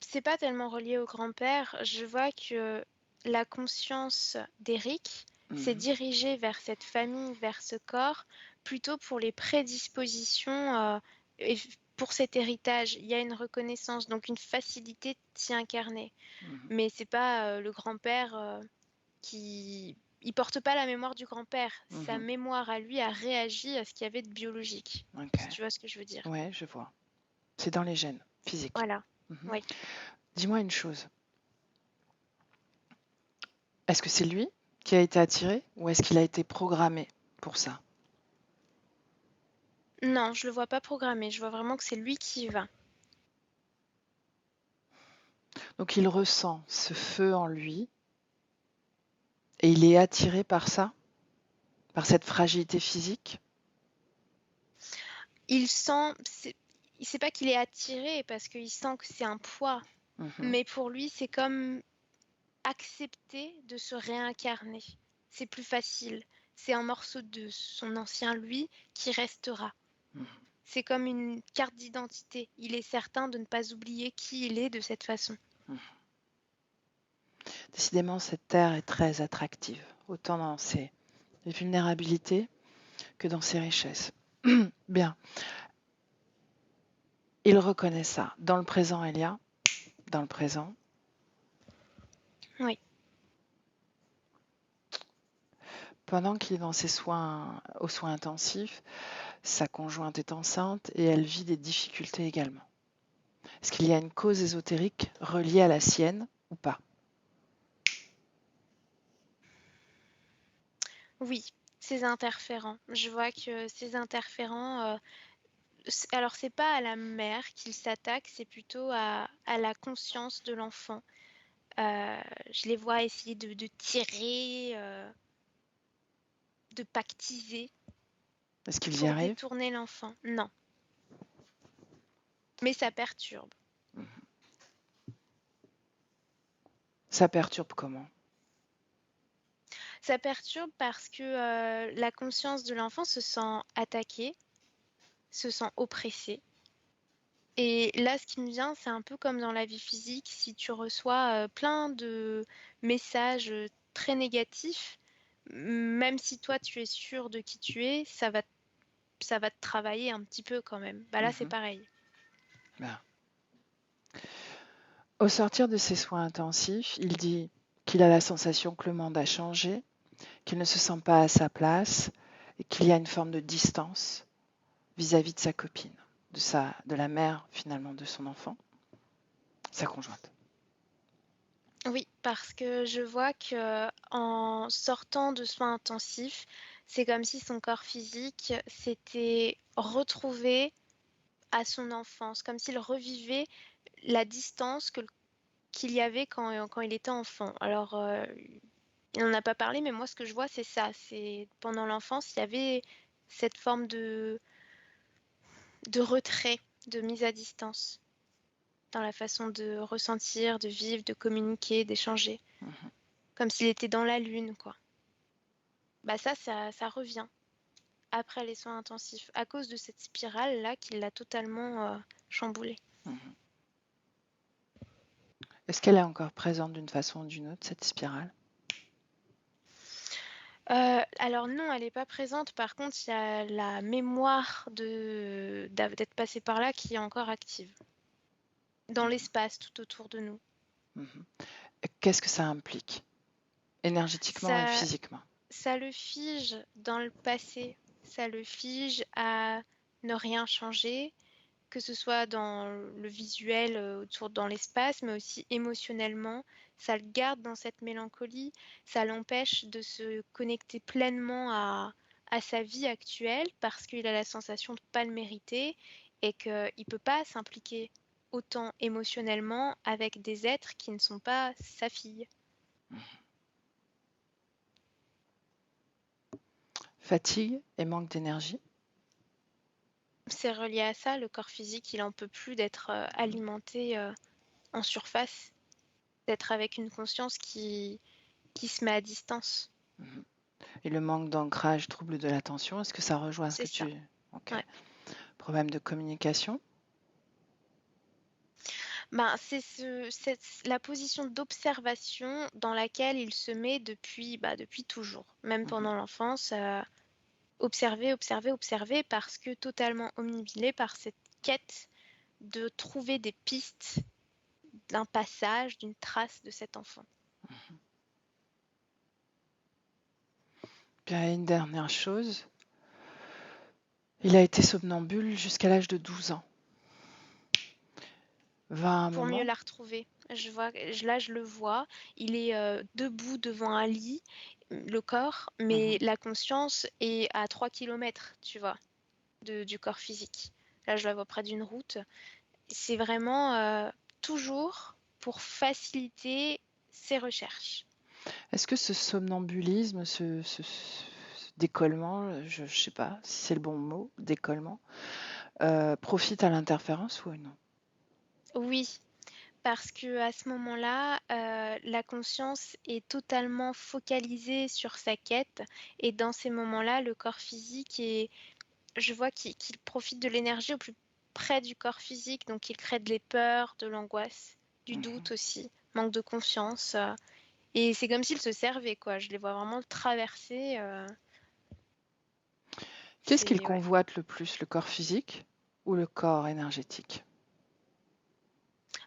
C'est pas tellement relié au grand-père. Je vois que la conscience d'Eric s'est Mhm, dirigée vers cette famille, vers ce corps, plutôt pour les prédispositions et pour cet héritage. Il y a une reconnaissance, donc une facilité de s'y incarner. mhm, Mais c'est pas le grand-père qui. Il porte pas la mémoire du grand-père. Sa mhm. mémoire à lui a réagi à ce qu'il y avait de biologique. Ok. Si tu vois ce que je veux dire. Ouais, je vois. C'est dans les gènes physiques. Voilà. Mhm. Oui. Dis-moi une chose. Est-ce que c'est lui qui a été attiré ou est-ce qu'il a été programmé pour ça? Non, je le vois pas programmé. Je vois vraiment que c'est lui qui y va. Donc il ressent ce feu en lui et il est attiré par ça, par cette fragilité physique. Il sent, c'est pas qu'il est attiré parce qu'il sent que c'est un poids, Mhm, mais pour lui, c'est comme accepter de se réincarner. C'est plus facile. C'est un morceau de son ancien lui qui restera. mhm. C'est comme une carte d'identité. Il est certain de ne pas oublier qui il est de cette façon. Décidément, cette terre est très attractive, autant dans ses vulnérabilités que dans ses richesses. Bien, il reconnaît ça. Dans le présent, Elia, dans le présent, Oui. pendant qu'il est dans ses soins, aux soins intensifs, sa conjointe est enceinte et elle vit des difficultés également. Est-ce qu'il y a une cause ésotérique reliée à la sienne ou pas? Oui. Ces interférents. Je vois que ces interférents, alors c'est pas à la mère qu'ils s'attaquent, c'est plutôt à la conscience de l'enfant. Je les vois essayer de tirer, de pactiser Est-ce qu'ils y pour arrivent? détourner l'enfant. Non, mais ça perturbe. Ça perturbe comment? Ça perturbe parce que la conscience de l'enfant se sent attaquée, se sent oppressée. Et là, ce qui me vient, c'est un peu comme dans la vie physique, si tu reçois plein de messages très négatifs, même si toi tu es sûr de qui tu es, ça va te travailler un petit peu quand même. Bah là, c'est Mhm. pareil. Bien. Au sortir de ses soins intensifs, il dit qu'il a la sensation que le monde a changé, qu'il ne se sent pas à sa place et qu'il y a une forme de distance vis-à-vis de sa copine, de la mère finalement de son enfant, sa conjointe. Oui, parce que je vois que en sortant de soins intensifs, c'est comme si son corps physique s'était retrouvé à son enfance, comme s'il revivait la distance qu'il y avait quand il était enfant. Alors, il n'en a pas parlé, mais moi, ce que je vois, c'est ça. C'est pendant l'enfance, il y avait cette forme de retrait, de mise à distance dans la façon de ressentir, de vivre, de communiquer, d'échanger. Mhm. Comme s'il était dans la lune, quoi. Bah ça revient après les soins intensifs, à cause de cette spirale-là qui l'a totalement chamboulé. Mhm. Est-ce qu'elle est encore présente d'une façon ou d'une autre, cette spirale? Alors non, elle n'est pas présente. Par contre, il y a la mémoire d'être passé par là qui est encore active, dans l'espace tout autour de nous. Mhm. Qu'est-ce que ça implique, énergétiquement et Ça, physiquement? ça le fige dans le passé, ça le fige à ne rien changer, que ce soit dans le visuel, autour dans l'espace, mais aussi émotionnellement. Ça le garde dans cette mélancolie, ça l'empêche de se connecter pleinement à sa vie actuelle parce qu'il a la sensation de ne pas le mériter et qu'il ne peut pas s'impliquer autant émotionnellement avec des êtres qui ne sont pas sa fille. Fatigue et manque d'énergie? C'est relié à ça, le corps physique, il en peut plus d'être alimenté en surface, d'être avec une conscience qui se met à distance. Mhm. Et le manque d'ancrage, trouble de l'attention, est-ce que ça rejoint ce C'est que ça. tu... Ok. Ouais. Problème de communication? Ben, c'est la position d'observation dans laquelle il se met depuis toujours, même Mhm. pendant l'enfance. Observer, observer, observer, parce que totalement omnibilé par cette quête de trouver des pistes d'un passage, d'une trace de cet enfant. Bien, une dernière chose. Il a été somnambule jusqu'à l'âge de 12 ans. Va un Pour mieux moment. la retrouver. Là, je le vois. Il est debout devant un lit, le corps, mais Mhm. la conscience est à 3 km, tu vois, du corps physique. Là, je la vois près d'une route. C'est vraiment toujours pour faciliter ses recherches. Est-ce que ce somnambulisme, ce décollement, je ne sais pas si c'est le bon mot, décollement, profite à l'interférence ou non? Oui, parce que à ce moment-là, la conscience est totalement focalisée sur sa quête, et dans ces moments-là, le corps physique je vois qu'il profite de l'énergie au plus près du corps physique, donc il crée des peurs, de l'angoisse, du Mhm. doute aussi, manque de confiance. Et c'est comme s'il se servait, quoi. Je les vois vraiment le traverser. Qu'est-ce qu'il C'est ouais. convoite le plus, le corps physique ou le corps énergétique?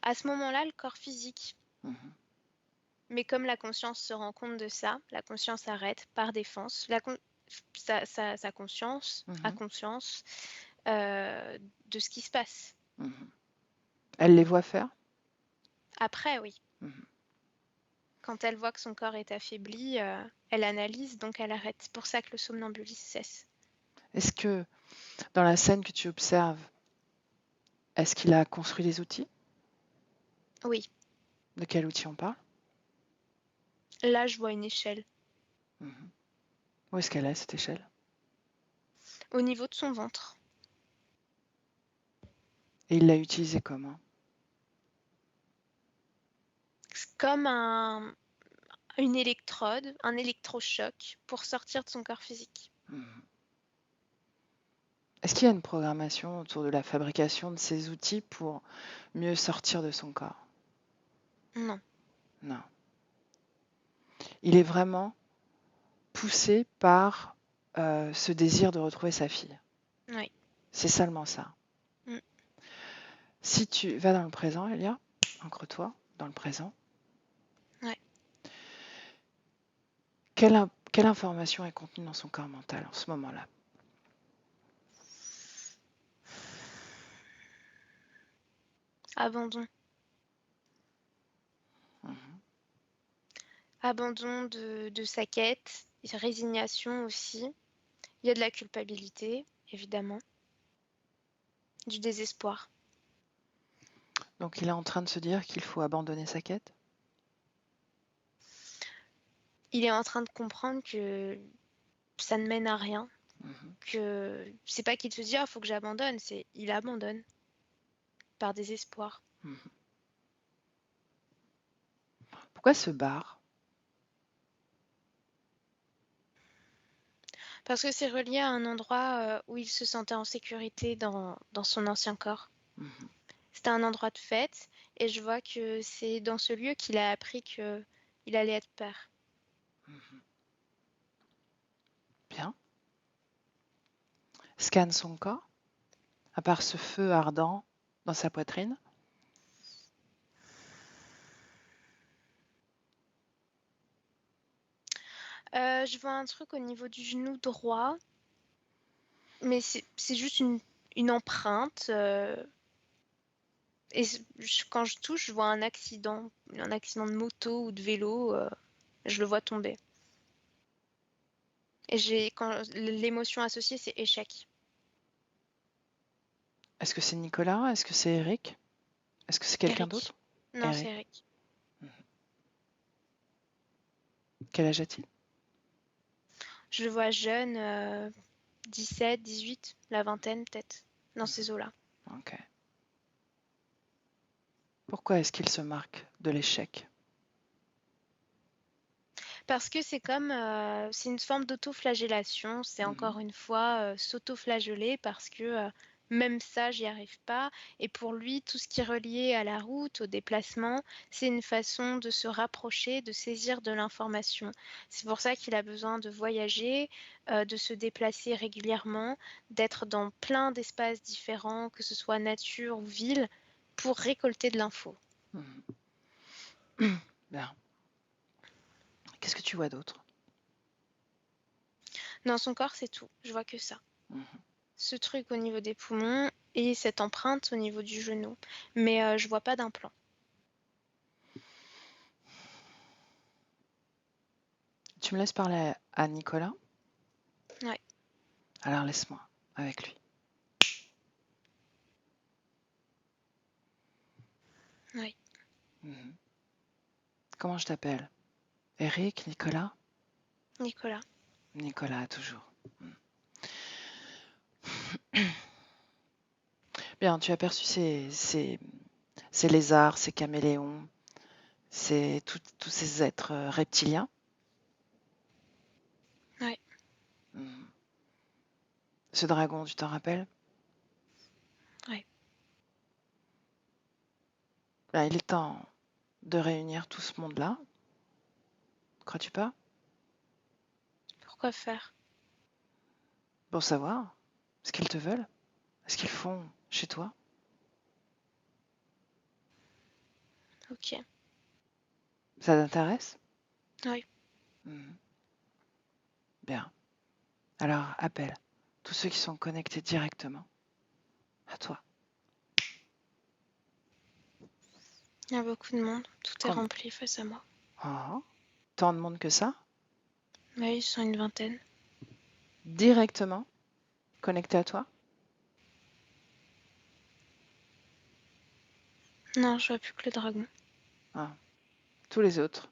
À ce moment-là, le corps physique. Mhm. Mais comme la conscience se rend compte de ça, la conscience arrête par défense. Sa conscience a Mhm. conscience de ce qui se passe. Mhm. Elle les voit faire? Après, oui. Mhm. Quand elle voit que son corps est affaibli, elle analyse, donc elle arrête. C'est pour ça que le somnambulisme cesse. Est-ce que dans la scène que tu observes, est-ce qu'il a construit des outils? Oui, De quel outil on parle? là je vois une échelle. Mhm. Où est-ce qu'elle est, cette échelle? Au niveau de son ventre. Et il l'a utilisée comment? C'est comme une électrode, un électrochoc pour sortir de son corps physique. Mhm. Est-ce qu'il y a une programmation autour de la fabrication de ces outils pour mieux sortir de son corps? Non, Non. Il est vraiment poussé par ce désir de retrouver sa fille. oui. C'est seulement ça. Mm. Si tu vas dans le présent, Elia, ancre-toi dans le présent, Ouais. quelle information est contenue dans son corps mental en ce moment-là? Abandon. Mhm. Abandon de sa quête, résignation aussi. Il y a de la culpabilité, évidemment. Du désespoir. Donc il est en train de se dire qu'il faut abandonner sa quête? Il est en train de comprendre que ça ne mène à rien. Mhm. Que c'est pas qu'il se dit, ah, faut que j'abandonne, c'est il abandonne par désespoir. Mhm. Pourquoi se barre? Parce que c'est relié à un endroit où il se sentait en sécurité dans son ancien corps. Mhm. C'était un endroit de fête et je vois que c'est dans ce lieu qu'il a appris qu'il allait être père. Mhm. Bien. Scanne son corps, à part ce feu ardent dans sa poitrine. Je vois un truc au niveau du genou droit, mais c'est juste une empreinte. Et quand je touche, je vois un accident de moto ou de vélo, je le vois tomber. Et l'émotion associée, c'est échec. Est-ce que c'est Nicolas? Est-ce que c'est Eric? Est-ce que c'est quelqu'un Eric. d'autre? Non, c'est Eric. Eric. Quel âge a-t-il? Je le vois jeune, 17, 18, la vingtaine peut-être, dans ces eaux-là. Ok. Pourquoi est-ce qu'il se marque de l'échec? Parce que c'est une forme d'autoflagellation, c'est Mhm. encore une fois s'autoflageller parce que même ça, j'y arrive pas. Et pour lui, tout ce qui est relié à la route, au déplacement, c'est une façon de se rapprocher, de saisir de l'information. C'est pour ça qu'il a besoin de voyager, de se déplacer régulièrement, d'être dans plein d'espaces différents, que ce soit nature ou ville, pour récolter de l'info. Mhm. Bien. Qu'est-ce que tu vois d'autre? Dans son corps, c'est tout. Je vois que ça. Mhm. Ce truc au niveau des poumons et cette empreinte au niveau du genou. Mais je vois pas d'implant. Tu me laisses parler à Nicolas? Ouais, Alors laisse-moi avec lui. ouais. Mhm. Comment je t'appelle? Eric, Nicolas? Nicolas. Nicolas, toujours. Bien, tu as aperçu ces lézards, ces caméléons, tous ces êtres reptiliens? Ouais, Mhm. Ce dragon, tu t'en rappelles? ouais. Là, il est temps de réunir tout ce monde-là, crois-tu pas? Pourquoi faire? Pour savoir ce qu'ils te veulent, ce qu'ils font chez toi. Ok. Ça t'intéresse? Ouais. Mhm. Bien. Alors, appelle tous ceux qui sont connectés directement à toi. Il y a beaucoup de monde. Tout est Com- rempli face à moi. Oh. Tant de monde que ça? Oui, ils sont une vingtaine. Directement connecté à toi? Non, je vois plus que le dragon. Ah. Tous les autres.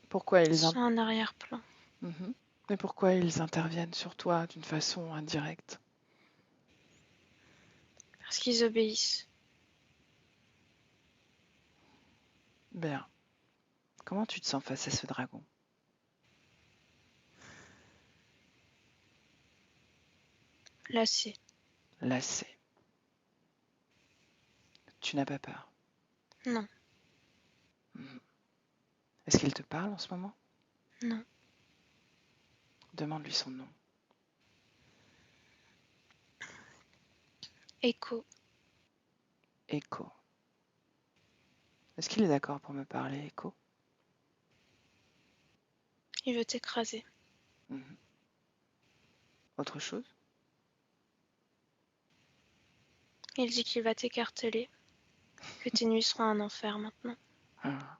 Pourquoi Ils ils sont en arrière-plan. Mhm. Mais pourquoi ils interviennent sur toi d'une façon indirecte? Parce qu'ils obéissent. Bien. Comment tu te sens face à ce dragon? Lassés. Lassé. Tu n'as pas peur? Non, Mhm. Est-ce qu'il te parle en ce moment? non. Demande-lui son nom. Écho. Echo. Est-ce qu'il est d'accord pour me parler, Echo? Il veut t'écraser. Mhm. Autre chose? Il dit qu'il va t'écarteler. Que tes nuits seront un enfer maintenant. Ah.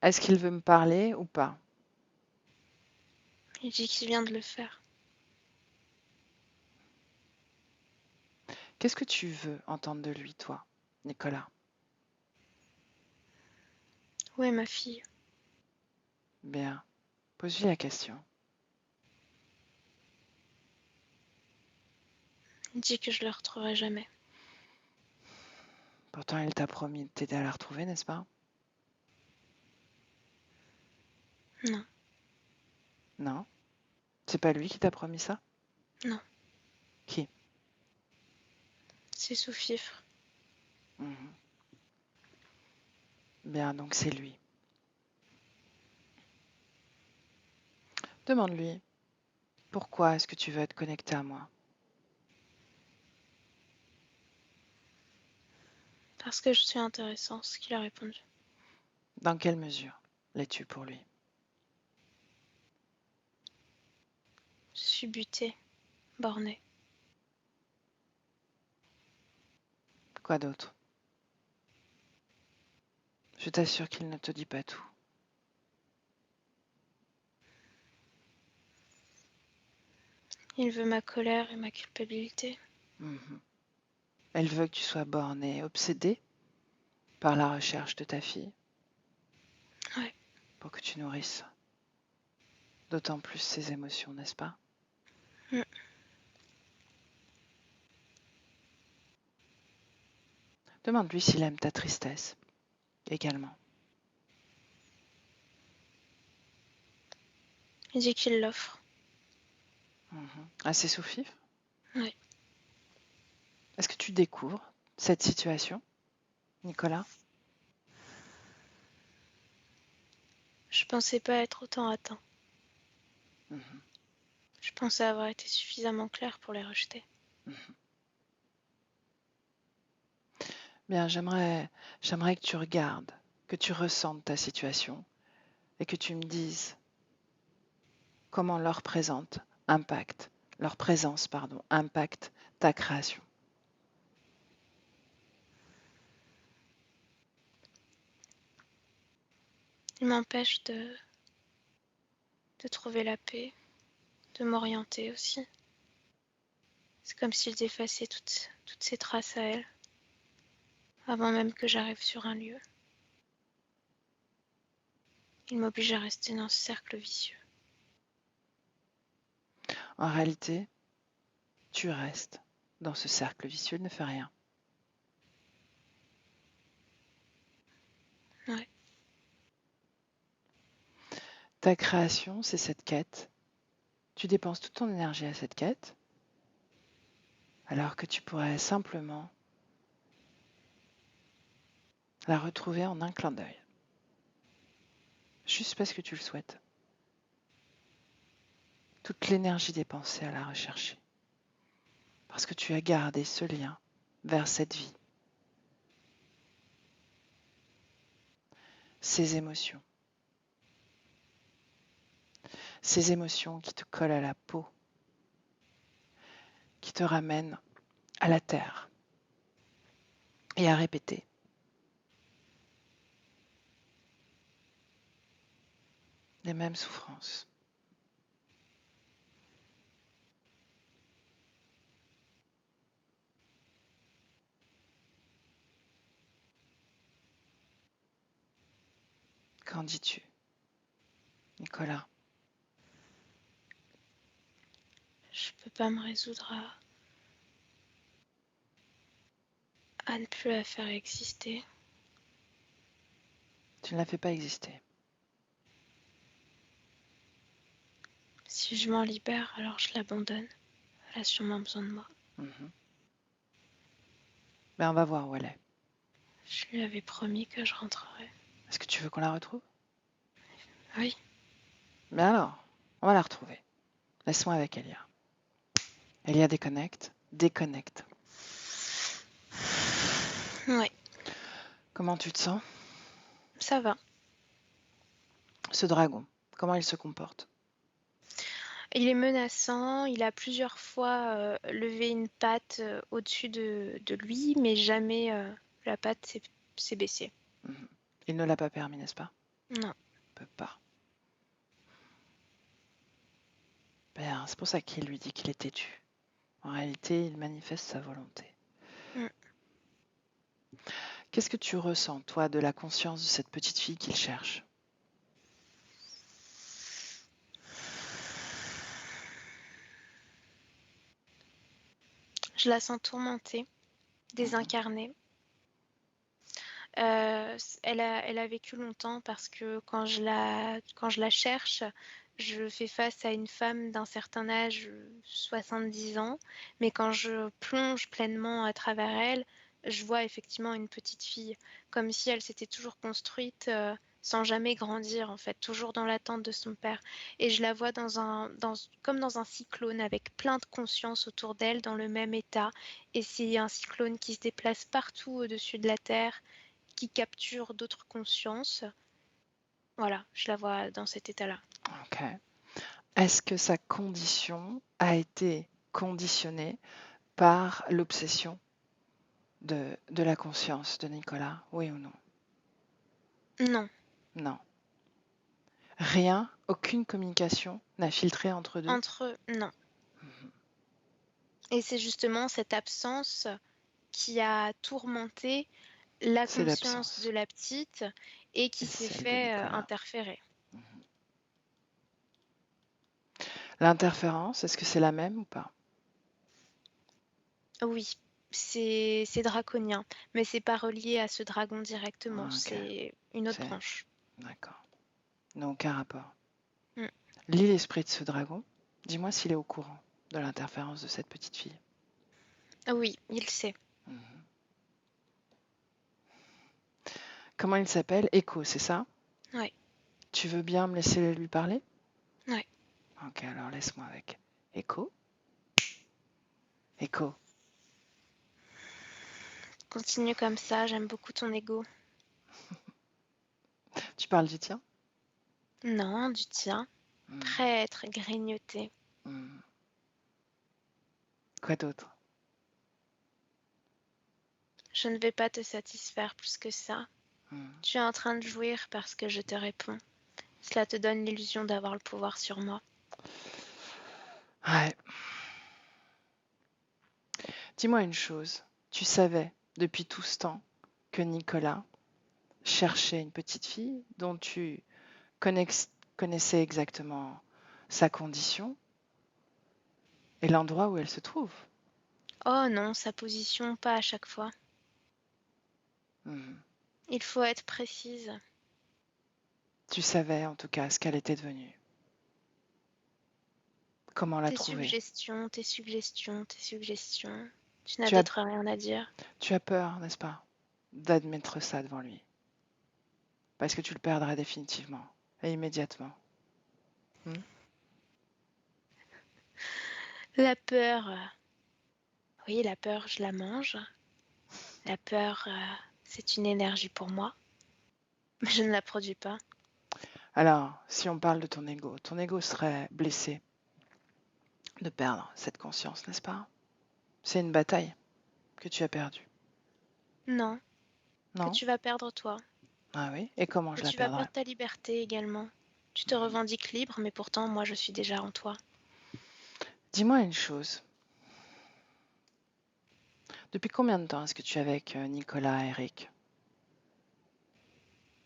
Est-ce qu'il veut me parler ou pas? Il dit qu'il vient de le faire. Qu'est-ce que tu veux entendre de lui, toi, Nicolas? Où est ma fille? Bien. Pose-lui la question. Il dit que je la retrouverai jamais. Pourtant, il t'a promis de t'aider à la retrouver, n'est-ce pas? Non, Non? C'est pas lui qui t'a promis ça? non. Qui? C'est sous-fifre. Mhm. Bien, donc c'est lui. Demande-lui, pourquoi est-ce que tu veux être connecté à moi? Parce que je suis intéressant, ce qu'il a répondu. Dans quelle mesure l'es-tu pour lui? Je suis butée, bornée. Quoi d'autre? Je t'assure qu'il ne te dit pas tout. Il veut ma colère et ma culpabilité. Mhm. Elle veut que tu sois borné, obsédé par la recherche de ta fille, Ouais. pour que tu nourrisses d'autant plus ses émotions, n'est-ce pas? Mm. Demande-lui s'il aime ta tristesse également. Il dit qu'il l'offre. Mhm. Assez sous-fifre? Ouais. Est-ce que tu découvres cette situation, Nicolas? Je pensais pas être autant atteint. Mhm. Je pensais avoir été suffisamment claire pour les rejeter. Mhm. Bien, j'aimerais que tu regardes, que tu ressentes ta situation et que tu me dises comment leur présence, impacte ta création. Il m'empêche de trouver la paix, de m'orienter aussi. C'est comme s'ils effaçaient toutes ces traces à elle, avant même que j'arrive sur un lieu. Il m'oblige à rester dans ce cercle vicieux. En réalité, tu restes dans ce cercle vicieux, ne fais rien. Ouais. Ta création, c'est cette quête. Tu dépenses toute ton énergie à cette quête, alors que tu pourrais simplement la retrouver en un clin d'œil, juste parce que tu le souhaites. Toute l'énergie dépensée à la rechercher, parce que tu as gardé ce lien vers cette vie, ces émotions qui te collent à la peau, qui te ramènent à la terre et à répéter. les mêmes souffrances. Qu'en dis-tu, Nicolas? Je peux pas me résoudre à ne plus la faire exister. Tu ne la fais pas exister. Si je m'en libère, alors je l'abandonne. Elle a sûrement besoin de moi. Mhm. Ben, on va voir où elle est. Je lui avais promis que je rentrerais. Est-ce que tu veux qu'on la retrouve? Oui. Mais alors, on va la retrouver. Laisse-moi avec Elia. Elia déconnecte. Ouais, Comment tu te sens? ça va. Ce dragon, comment il se comporte? Il est menaçant, il a plusieurs fois levé une patte au-dessus de lui, mais jamais la patte s'est baissée. Mhm. Il ne l'a pas permis, n'est-ce pas? Non. Il ne peut pas. Ben, c'est pour ça qu'il lui dit qu'il est têtu. En réalité, il manifeste sa volonté. Mm. Qu'est-ce que tu ressens, toi, de la conscience de cette petite fille qu'il cherche? Je la sens tourmentée, désincarnée. Elle a vécu longtemps parce que quand je la cherche, je fais face à une femme d'un certain âge, 70 ans, mais quand je plonge pleinement à travers elle, je vois effectivement une petite fille, comme si elle s'était toujours construite sans jamais grandir, en fait, toujours dans l'attente de son père. Et je la vois comme dans un cyclone, avec plein de conscience autour d'elle, dans le même état. Et c'est un cyclone qui se déplace partout au-dessus de la terre, qui capture d'autres consciences. Voilà, je la vois dans cet état-là. Ok. Est-ce que sa condition a été conditionnée par l'obsession de la conscience de Nicolas? Oui ou non? Non, Non. Rien, aucune communication n'a filtré entre deux? entre eux, non. Et c'est justement cette absence qui a tourmenté la C'est conscience de l'absence. la petite et Et qui s'est celle de fait Nicolas. interférer. L'interférence, est-ce que c'est la même ou pas? Oui, c'est draconien, mais c'est pas relié à ce dragon directement, Ok, c'est une autre c'est... branche. D'accord. Donc, aucun rapport. Mm. Lis l'esprit de ce dragon. Dis-moi s'il est au courant de l'interférence de cette petite fille. Oui, il sait. Mhm. Comment il s'appelle? Echo, c'est ça? Ouais, Tu veux bien me laisser lui parler? ouais. Ok, alors laisse-moi avec. Echo? Echo, Continue comme ça, j'aime beaucoup ton ego. tu parles du tien? Non, du tien. Hmm, Traître, grignoté. hmm. Quoi d'autre? Je ne vais pas te satisfaire plus que ça. Hmm. Tu es en train de jouir parce que je te réponds. Cela te donne l'illusion d'avoir le pouvoir sur moi. Ouais. Dis-moi une chose. Tu savais depuis tout ce temps que Nicolas cherchait une petite fille dont tu connaissais exactement sa condition et l'endroit où elle se trouve. Oh non, sa position, pas à chaque fois. Hmm. Il faut être précise. Tu savais en tout cas ce qu'elle était devenue. Comment la Tes trouver? suggestions, tes suggestions, tes suggestions. Tu n'as Tu as, d'autre rien à dire. tu as peur, n'est-ce pas, d'admettre ça devant lui. Parce que tu le perdrais définitivement et immédiatement. Hmm. La peur, oui, la peur, je la mange. La peur, c'est une énergie pour moi. Mais je ne la produis pas. Alors, si on parle de ton ego serait blessé de perdre cette conscience, n'est-ce pas? C'est une bataille que tu as perdue. Non, que Non? tu vas perdre toi. Ah oui? Et comment Et je la tu vas perdrai? perdre ta liberté également. Tu te revendiques libre, mais pourtant, moi, je suis déjà en toi. Dis-moi une chose. Depuis combien de temps est-ce que tu es avec Nicolas et Eric?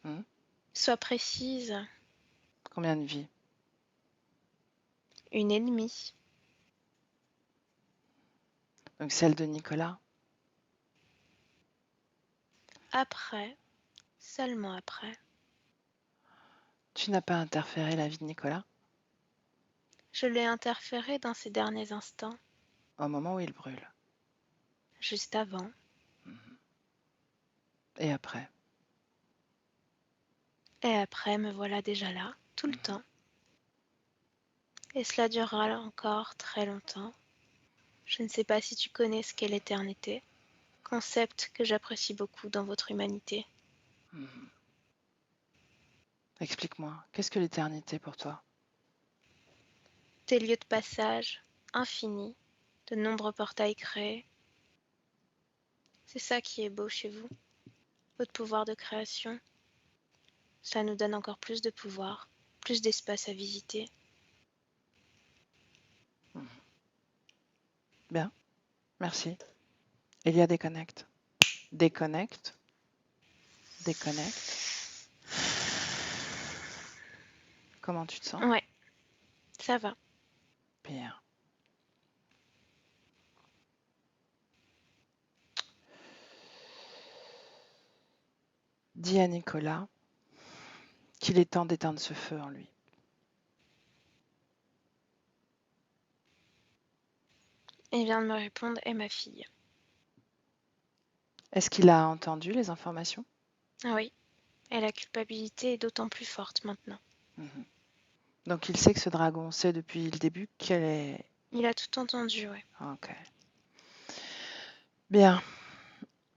Hmm? Sois précise, Combien de vies? 1 et demie. Donc celle de Nicolas? Après, seulement après, Tu n'as pas interféré la vie de Nicolas je l'ai interféré dans ces derniers instants, au moment où il brûle. juste avant. Et après? Et après, me voilà déjà là, tout le temps. Et cela durera encore très longtemps. Je ne sais pas si tu connais ce qu'est l'éternité, concept que j'apprécie beaucoup dans votre humanité. Explique-moi, qu'est-ce que l'éternité pour toi? Des lieux de passage infinis, de nombreux portails créés. C'est ça qui est beau chez vous, votre pouvoir de création. Cela nous donne encore plus de pouvoir, plus d'espace à visiter. Bien, merci. Elia déconnecte. Déconnecte. Déconnecte. Comment tu te sens? Ouais, ça va. Bien. Dis à Nicolas qu'il est temps d'éteindre ce feu en lui. Il vient de me répondre, et ma fille. Est-ce qu'il a entendu les informations? Ah oui, et la culpabilité est d'autant plus forte maintenant. Donc il sait que ce dragon sait depuis le début qu'elle est... Il a tout entendu, ouais. Ok. Bien.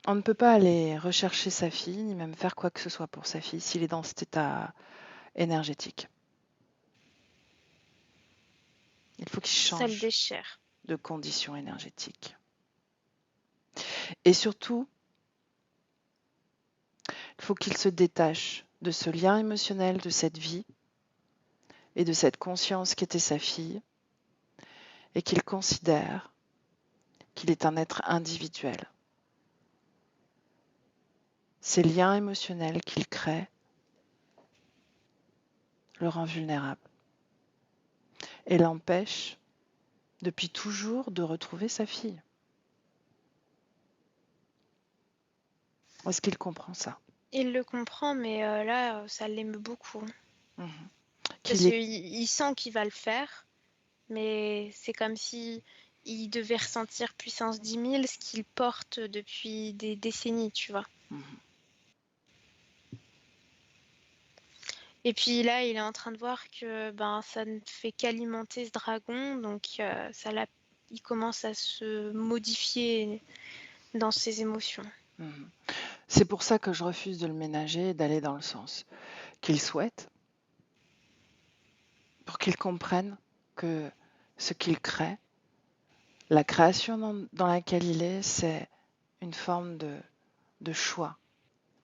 On ne peut pas aller rechercher sa fille, ni même faire quoi que ce soit pour sa fille s'il est dans cet état énergétique. Il faut qu'il Ça le change déchire. de conditions énergétiques. Et surtout, il faut qu'il se détache de ce lien émotionnel, de cette vie et de cette conscience qu'était sa fille, et qu'il considère qu'il est un être individuel. Ces liens émotionnels qu'il crée le rend vulnérable et l'empêche depuis toujours de retrouver sa fille. Est-ce qu'il comprend ça? Il le comprend, mais là, ça l'émeut beaucoup. Parce Parce qu'il sent qu'il va le faire, mais c'est comme si il devait ressentir puissance 10 000, ce qu'il porte depuis des décennies, tu vois. Et puis là, il est en train de voir que ça ne fait qu'alimenter ce dragon, donc il commence à se modifier dans ses émotions. C'est pour ça que je refuse de le ménager et d'aller dans le sens qu'il souhaite, pour qu'il comprenne que ce qu'il crée, la création dans laquelle il est, c'est une forme de choix.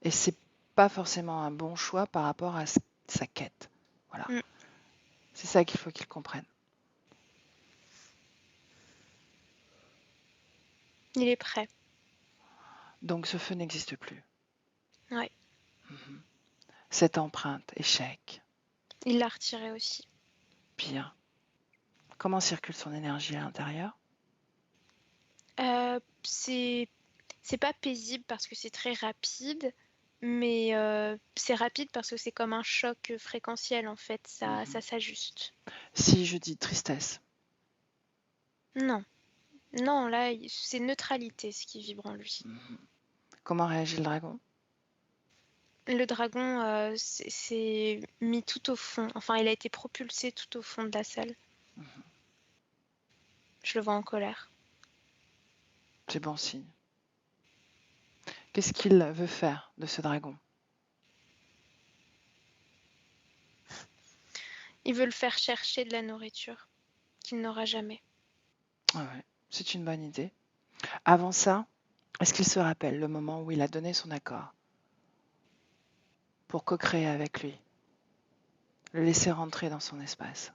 Et c'est pas forcément un bon choix par rapport à sa quête. Voilà. C'est ça qu'il faut qu'il comprenne. Il est prêt. Donc ce feu n'existe plus. Ouais. Cette empreinte, échec. Il l'a retiré aussi. Bien. Comment circule son énergie à l'intérieur? C'est pas paisible parce que c'est très rapide, mais c'est rapide parce que c'est comme un choc fréquentiel en fait, ça s'ajuste. Si je dis tristesse? Non, non, là c'est neutralité ce qui vibre en lui. Comment réagit le dragon? Le dragon s'est mis tout au fond, enfin il a été propulsé tout au fond de la salle. Je le vois en colère. C'est bon signe. Qu'est-ce qu'il veut faire de ce dragon? Il veut le faire chercher de la nourriture qu'il n'aura jamais. Ah ouais, c'est une bonne idée. Avant ça, est-ce qu'il se rappelle le moment où il a donné son accord pour co-créer avec lui? Le laisser rentrer dans son espace.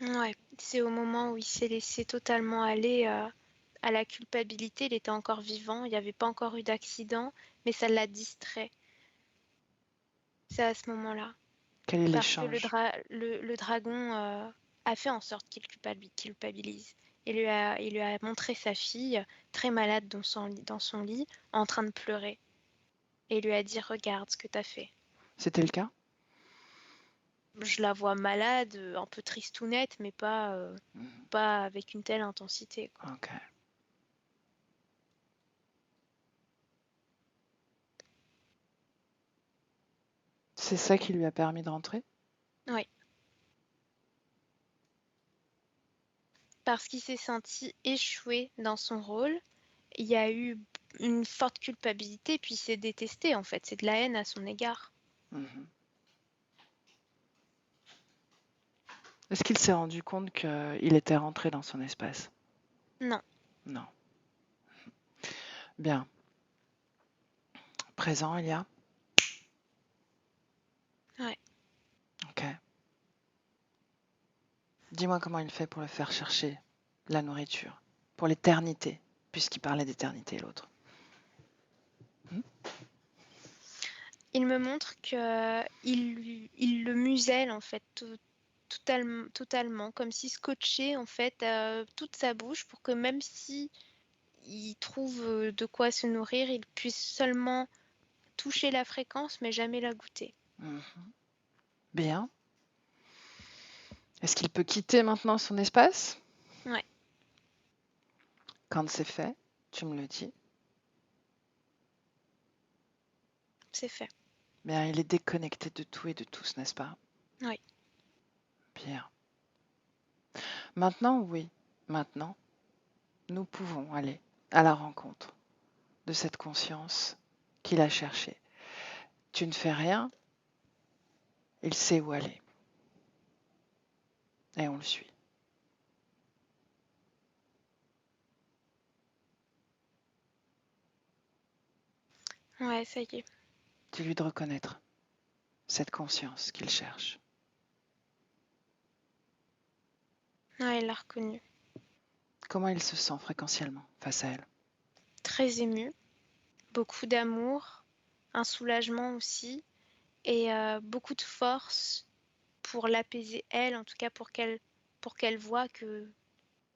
Ouais, c'est au moment où il s'est laissé totalement aller à la culpabilité. Il était encore vivant, il n'y avait pas encore eu d'accident, mais ça l'a distrait. C'est à ce moment-là. Quel est Parce que l'échange? le dragon a fait en sorte qu'il culpabilise. Il lui a montré sa fille, très malade dans son lit, en train de pleurer. Et il lui a dit, regarde ce que t'as fait. C'était le cas? Je la vois malade, un peu tristounette, mais pas avec une telle intensité, quoi. Ok. C'est ça qui lui a permis de rentrer? Oui. Parce qu'il s'est senti échoué dans son rôle. Il y a eu une forte culpabilité, puis il s'est détesté, en fait. C'est de la haine à son égard. Mhm. Est-ce qu'il s'est rendu compte qu'il était rentré dans son espace? Non. Non. Bien. Présent, Elia? Ouais. Ok. Dis-moi comment il fait pour le faire chercher la nourriture, pour l'éternité, puisqu'il parlait d'éternité, l'autre. Il me montre que il le muselle, en fait, totalement, comme s'il scotchait, en fait, toute sa bouche pour que même si il trouve de quoi se nourrir, il puisse seulement toucher la fréquence, mais jamais la goûter. Mhm. Bien. Est-ce qu'il peut quitter maintenant son espace? Ouais, Quand c'est fait, tu me le dis. c'est fait. Bien, il est déconnecté de tout et de tous, n'est-ce pas? Oui. Bien. Maintenant, oui. Maintenant, nous pouvons aller à la rencontre de cette conscience qu'il a cherchée. Tu ne fais rien, il sait où aller. Et on le suit. Ouais, ça y est. Dis-lui de reconnaître cette conscience qu'il cherche. Ouais, il l'a reconnu. Comment il se sent fréquentiellement face à elle? Très ému, beaucoup d'amour, un soulagement aussi, et beaucoup de force pour l'apaiser elle, en tout cas pour qu'elle voie que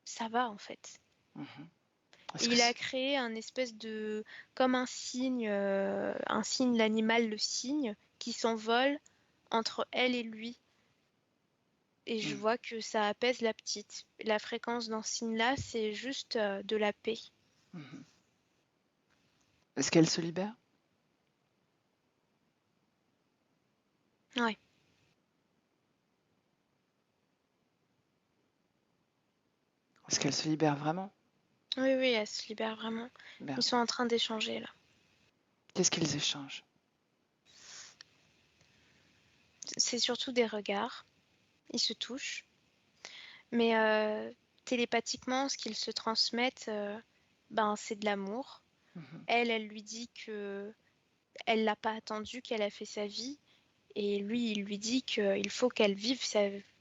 ça va en fait. Mhm. Et Est-ce que il a créé un espèce de comme un signe, l'animal le cygne, qui s'envole entre elle et lui. Et je vois que ça apaise la petite. La fréquence dans ce signe-là, c'est juste de la paix. Mhm. Est-ce qu'elle se libère? Ouais. Est-ce qu'elle se libère vraiment? Oui, oui, elle se libère vraiment. Bien. Ils sont en train d'échanger là. Qu'est-ce qu'ils échangent? C'est surtout des regards. Ils se touchent. Mais télépathiquement, ce qu'ils se transmettent, c'est de l'amour. Mhm. Elle lui dit que elle l'a pas attendu, qu'elle a fait sa vie. Et lui, il lui dit qu'il faut qu'elle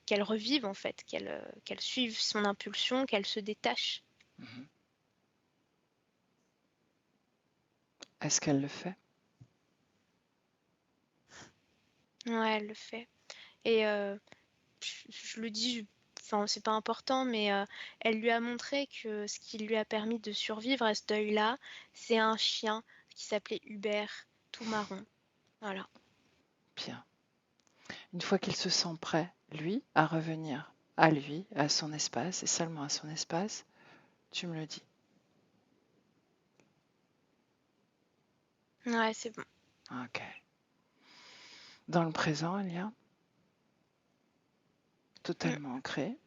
qu'elle revive en fait, qu'elle suive son impulsion, qu'elle se détache. Mhm. Est-ce qu'elle le fait? Ouais, elle le fait. Et je le dis, enfin, c'est pas important, mais elle lui a montré que ce qui lui a permis de survivre à ce deuil-là, c'est un chien qui s'appelait Hubert, tout marron. Voilà. Bien. Une fois qu'il se sent prêt, lui, à revenir à lui, à son espace, et seulement à son espace, tu me le dis. Ouais, c'est bon. Ok. Dans le présent, Elia, totalement ancré.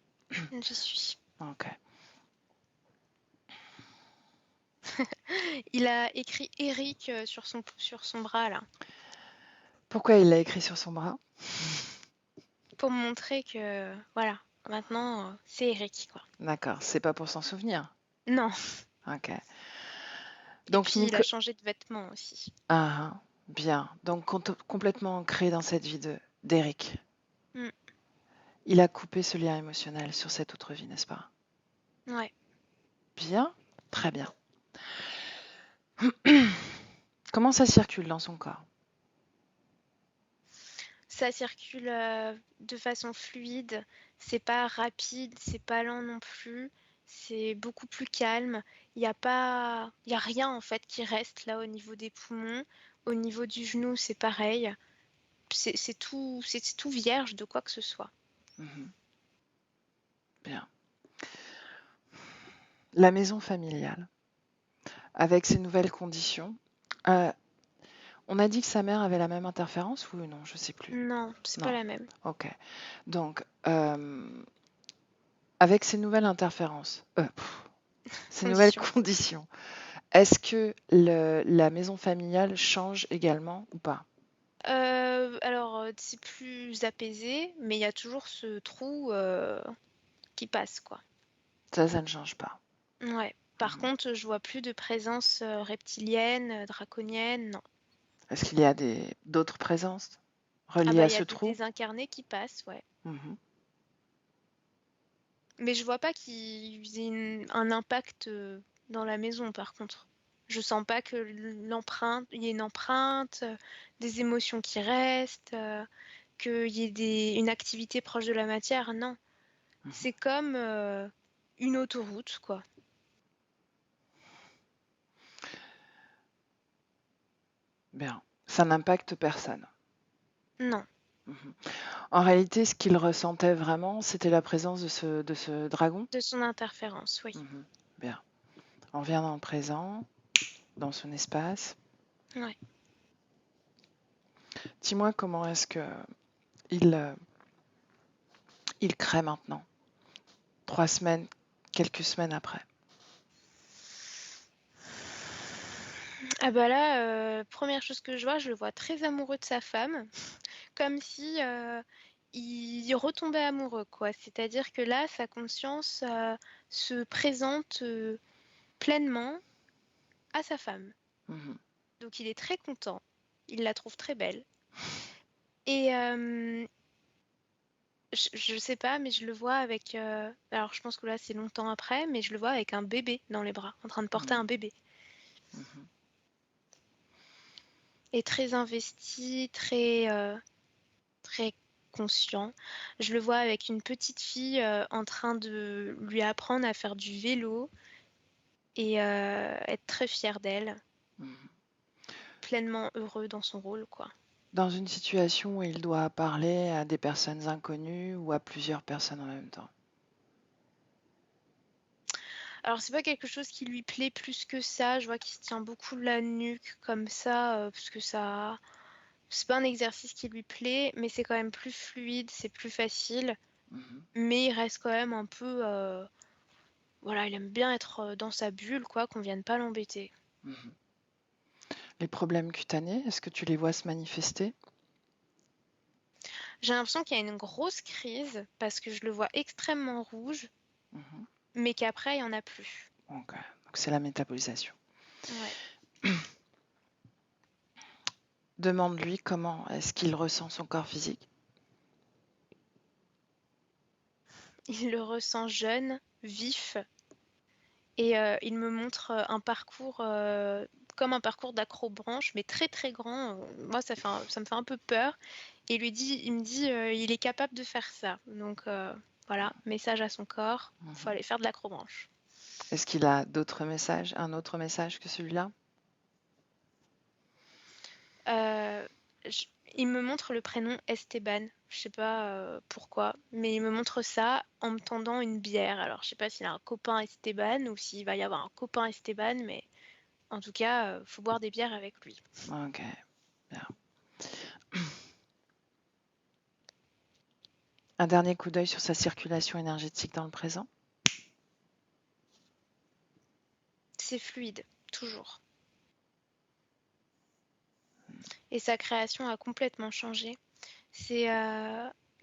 J'y suis. Ok. Il a écrit Eric sur son bras là, Pourquoi il l'a écrit sur son bras? pour me montrer que voilà, maintenant c'est Eric quoi. D'accord, c'est pas pour s'en souvenir. Non. Ok. Et Donc, puis il a changé de vêtements aussi. Ah, bien. Donc, complètement ancré dans cette vie d'Eric. Mm. Il a coupé ce lien émotionnel sur cette autre vie, n'est-ce pas? Ouais. Bien, très bien. Comment ça circule dans son corps? Ça circule de façon fluide. C'est pas rapide, c'est pas lent non plus. C'est beaucoup plus calme. Il y a rien en fait qui reste là au niveau des poumons. Au niveau du genou, c'est pareil. C'est tout vierge de quoi que ce soit. Mhm. Bien. La maison familiale, avec ses nouvelles conditions, euh, on a dit que sa mère avait la même interférence ou non? Je sais plus. Non, c'est pas Non. la même. Ok. Donc, avec ces nouvelles interférences, ces nouvelles Condition. conditions, est-ce que la maison familiale change également ou pas? Alors, c'est plus apaisé, mais il y a toujours ce trou qui passe, quoi. Ça ne change pas. Ouais. Par Mhm. contre, je vois plus de présence reptilienne, draconienne, non. Est-ce qu'il y a d'autres présences Ah reliées bah, à il y ce a des trou? désincarnés qui passent, ouais. Mhm. Mais je vois pas qu'ils aient un impact dans la maison, par contre. Je sens pas que il y ait une empreinte, des émotions qui restent, qu'il y ait une activité proche de la matière, non. Mhm. C'est comme une autoroute, quoi. Bien. Ça n'impacte personne. Non. Mhm. En réalité, ce qu'il ressentait vraiment, c'était la présence de ce dragon. De son interférence, oui. Mhm. Bien. On vient dans le présent, dans son espace. Ouais. Dis-moi comment est-ce que il crée maintenant, 3 semaines, quelques semaines après. Ah bah là, première chose que je le vois très amoureux de sa femme, comme si il retombait amoureux, quoi. C'est-à-dire que là, sa conscience se présente pleinement à sa femme. Mhm. Donc il est très content, il la trouve très belle. Et je sais pas, mais je le vois avec. Alors je pense que là c'est longtemps après, mais je le vois avec un bébé dans les bras, en train de porter Mhm. un bébé. Mhm. Et très investi, très conscient. Je le vois avec une petite fille en train de lui apprendre à faire du vélo et être très fier d'elle, Mhm. pleinement heureux dans son rôle, quoi. Dans une situation où il doit parler à des personnes inconnues ou à plusieurs personnes en même temps. Alors c'est pas quelque chose qui lui plaît plus que ça, je vois qu'il se tient beaucoup la nuque comme ça, parce que ça... C'est pas un exercice qui lui plaît, mais c'est quand même plus fluide, c'est plus facile, Mhm. mais il reste quand même un peu... Voilà, il aime bien être dans sa bulle, quoi, qu'on vienne pas l'embêter. Mhm. Les problèmes cutanés, est-ce que tu les vois se manifester? J'ai l'impression qu'il y a une grosse crise, parce que je le vois extrêmement rouge, Mhm. mais qu'après, il y en a plus. Ok. Donc c'est la métabolisation. Ouais. Demande-lui comment est-ce qu'il ressent son corps physique. Il le ressent jeune, vif, et il me montre un parcours comme un parcours d'acrobranche, mais très très grand. Moi, ça me fait un peu peur. Et il me dit, il est capable de faire ça. Donc voilà, message à son corps, il faut Mhm. aller faire de l'acrobranche. Est-ce qu'il a d'autres messages, un autre message que celui-là? Euh, je- il me montre le prénom Esteban. Je sais pas pourquoi, mais il me montre ça en me tendant une bière. Alors, je sais pas s'il a un copain Esteban ou s'il va y avoir un copain Esteban, mais en tout cas, faut boire des bières avec lui. Ok, bien. Un dernier coup d'œil sur sa circulation énergétique dans le présent. C'est fluide, toujours. Et sa création a complètement changé. C'est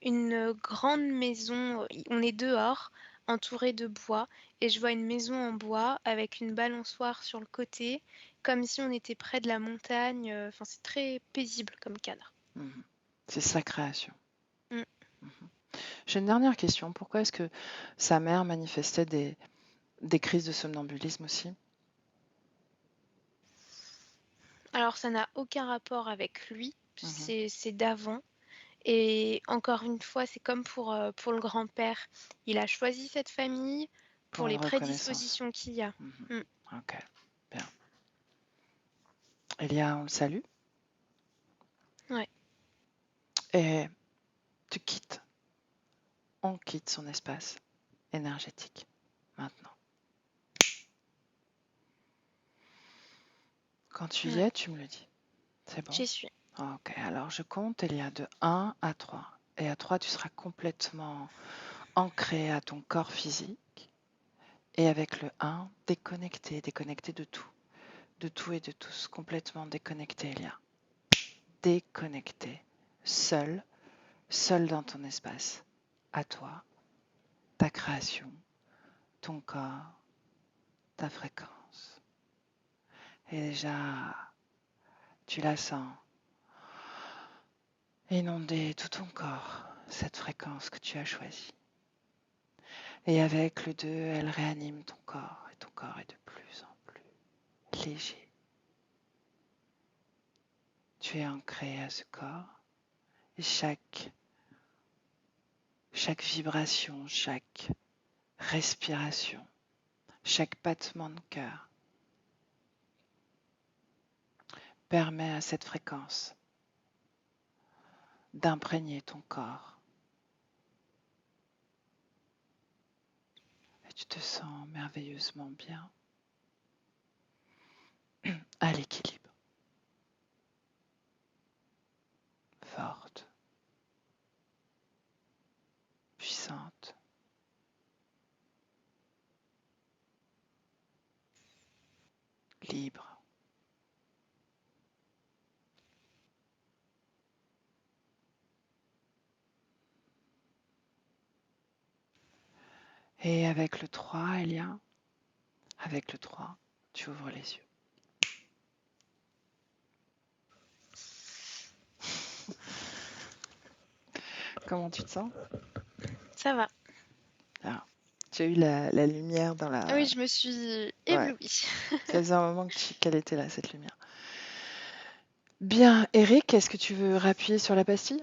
une grande maison, on est dehors, entouré de bois, et je vois une maison en bois avec une balançoire sur le côté, comme si on était près de la montagne. Enfin, c'est très paisible comme cadre. Mhm. C'est sa création. Mm. J'ai une dernière question. Pourquoi est-ce que sa mère manifestait des crises de somnambulisme aussi? Alors, ça n'a aucun rapport avec lui, Mhm. c'est d'avant. Et encore une fois, c'est comme pour le grand-père. Il a choisi cette famille Pour pour une les reconnaissance. prédispositions qu'il y a. Mhm. Mm. Ok, bien. Elia, on le salue. Ouais, Et tu quittes. On quitte son espace énergétique maintenant. Quand tu y ouais, es, tu me le dis. C'est bon? j'y suis. Ok, alors je compte, Elia, de 1 à 3. Et à 3, tu seras complètement ancré à ton corps physique. Et avec le 1, déconnecté, déconnecté de tout et de tous, complètement déconnecté, Elia. Déconnecté, seul, seul dans ton espace, à toi, ta création, ton corps, ta fréquence. Et déjà, tu la sens inonder tout ton corps, cette fréquence que tu as choisie. Et avec le 2, elle réanime ton corps, et ton corps est de plus en plus léger. Tu es ancré à ce corps, et chaque vibration, chaque respiration, chaque battement de cœur permet à cette fréquence d'imprégner ton corps. Et tu te sens merveilleusement bien, à l'équilibre, forte, puissante. Libre. Et avec le 3, Elia, avec le 3, tu ouvres les yeux. Comment tu te sens? Ça va. Alors, tu as eu la lumière dans Ah oui, la... je me suis Ouais, éblouie. ça faisait un moment qu'elle était là, cette lumière. Bien, Eric, est-ce que tu veux rappuyer sur la pastille?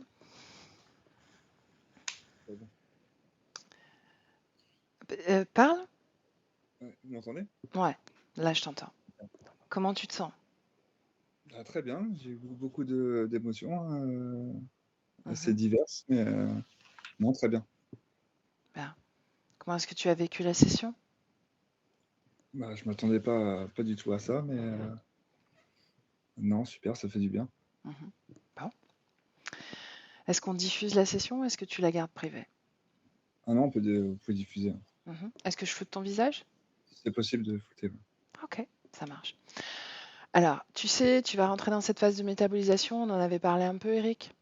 Parle? Ouais, vous m'entendez? Ouais, là je t'entends. Comment tu te sens? Ah, très bien, j'ai eu beaucoup d'émotions assez Mhm. diverses, mais non, très bien. Bien. Comment est-ce que tu as vécu la session? Bah, je m'attendais pas du tout à ça, mais non, super, ça fait du bien. Mhm. Bon. Est-ce qu'on diffuse la session ou est-ce que tu la gardes privée? Ah non, vous pouvez diffuser, hein. Mhm. Est-ce que je floute ton visage? Si c'est possible de footer. Ok, ça marche. Alors, tu sais, tu vas rentrer dans cette phase de métabolisation, on en avait parlé un peu, Eric.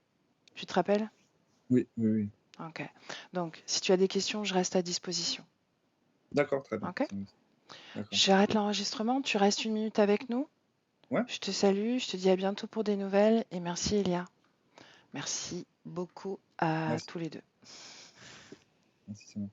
Tu te rappelles? Oui, oui, oui. Ok. Donc, si tu as des questions, je reste à disposition. D'accord, très bien. Ok? D'accord. J'arrête l'enregistrement, tu restes 1 minute avec nous. Ouais, Je te salue, je te dis à bientôt pour des nouvelles et merci Elia. Merci beaucoup à merci. tous les deux. Merci, c'est bon.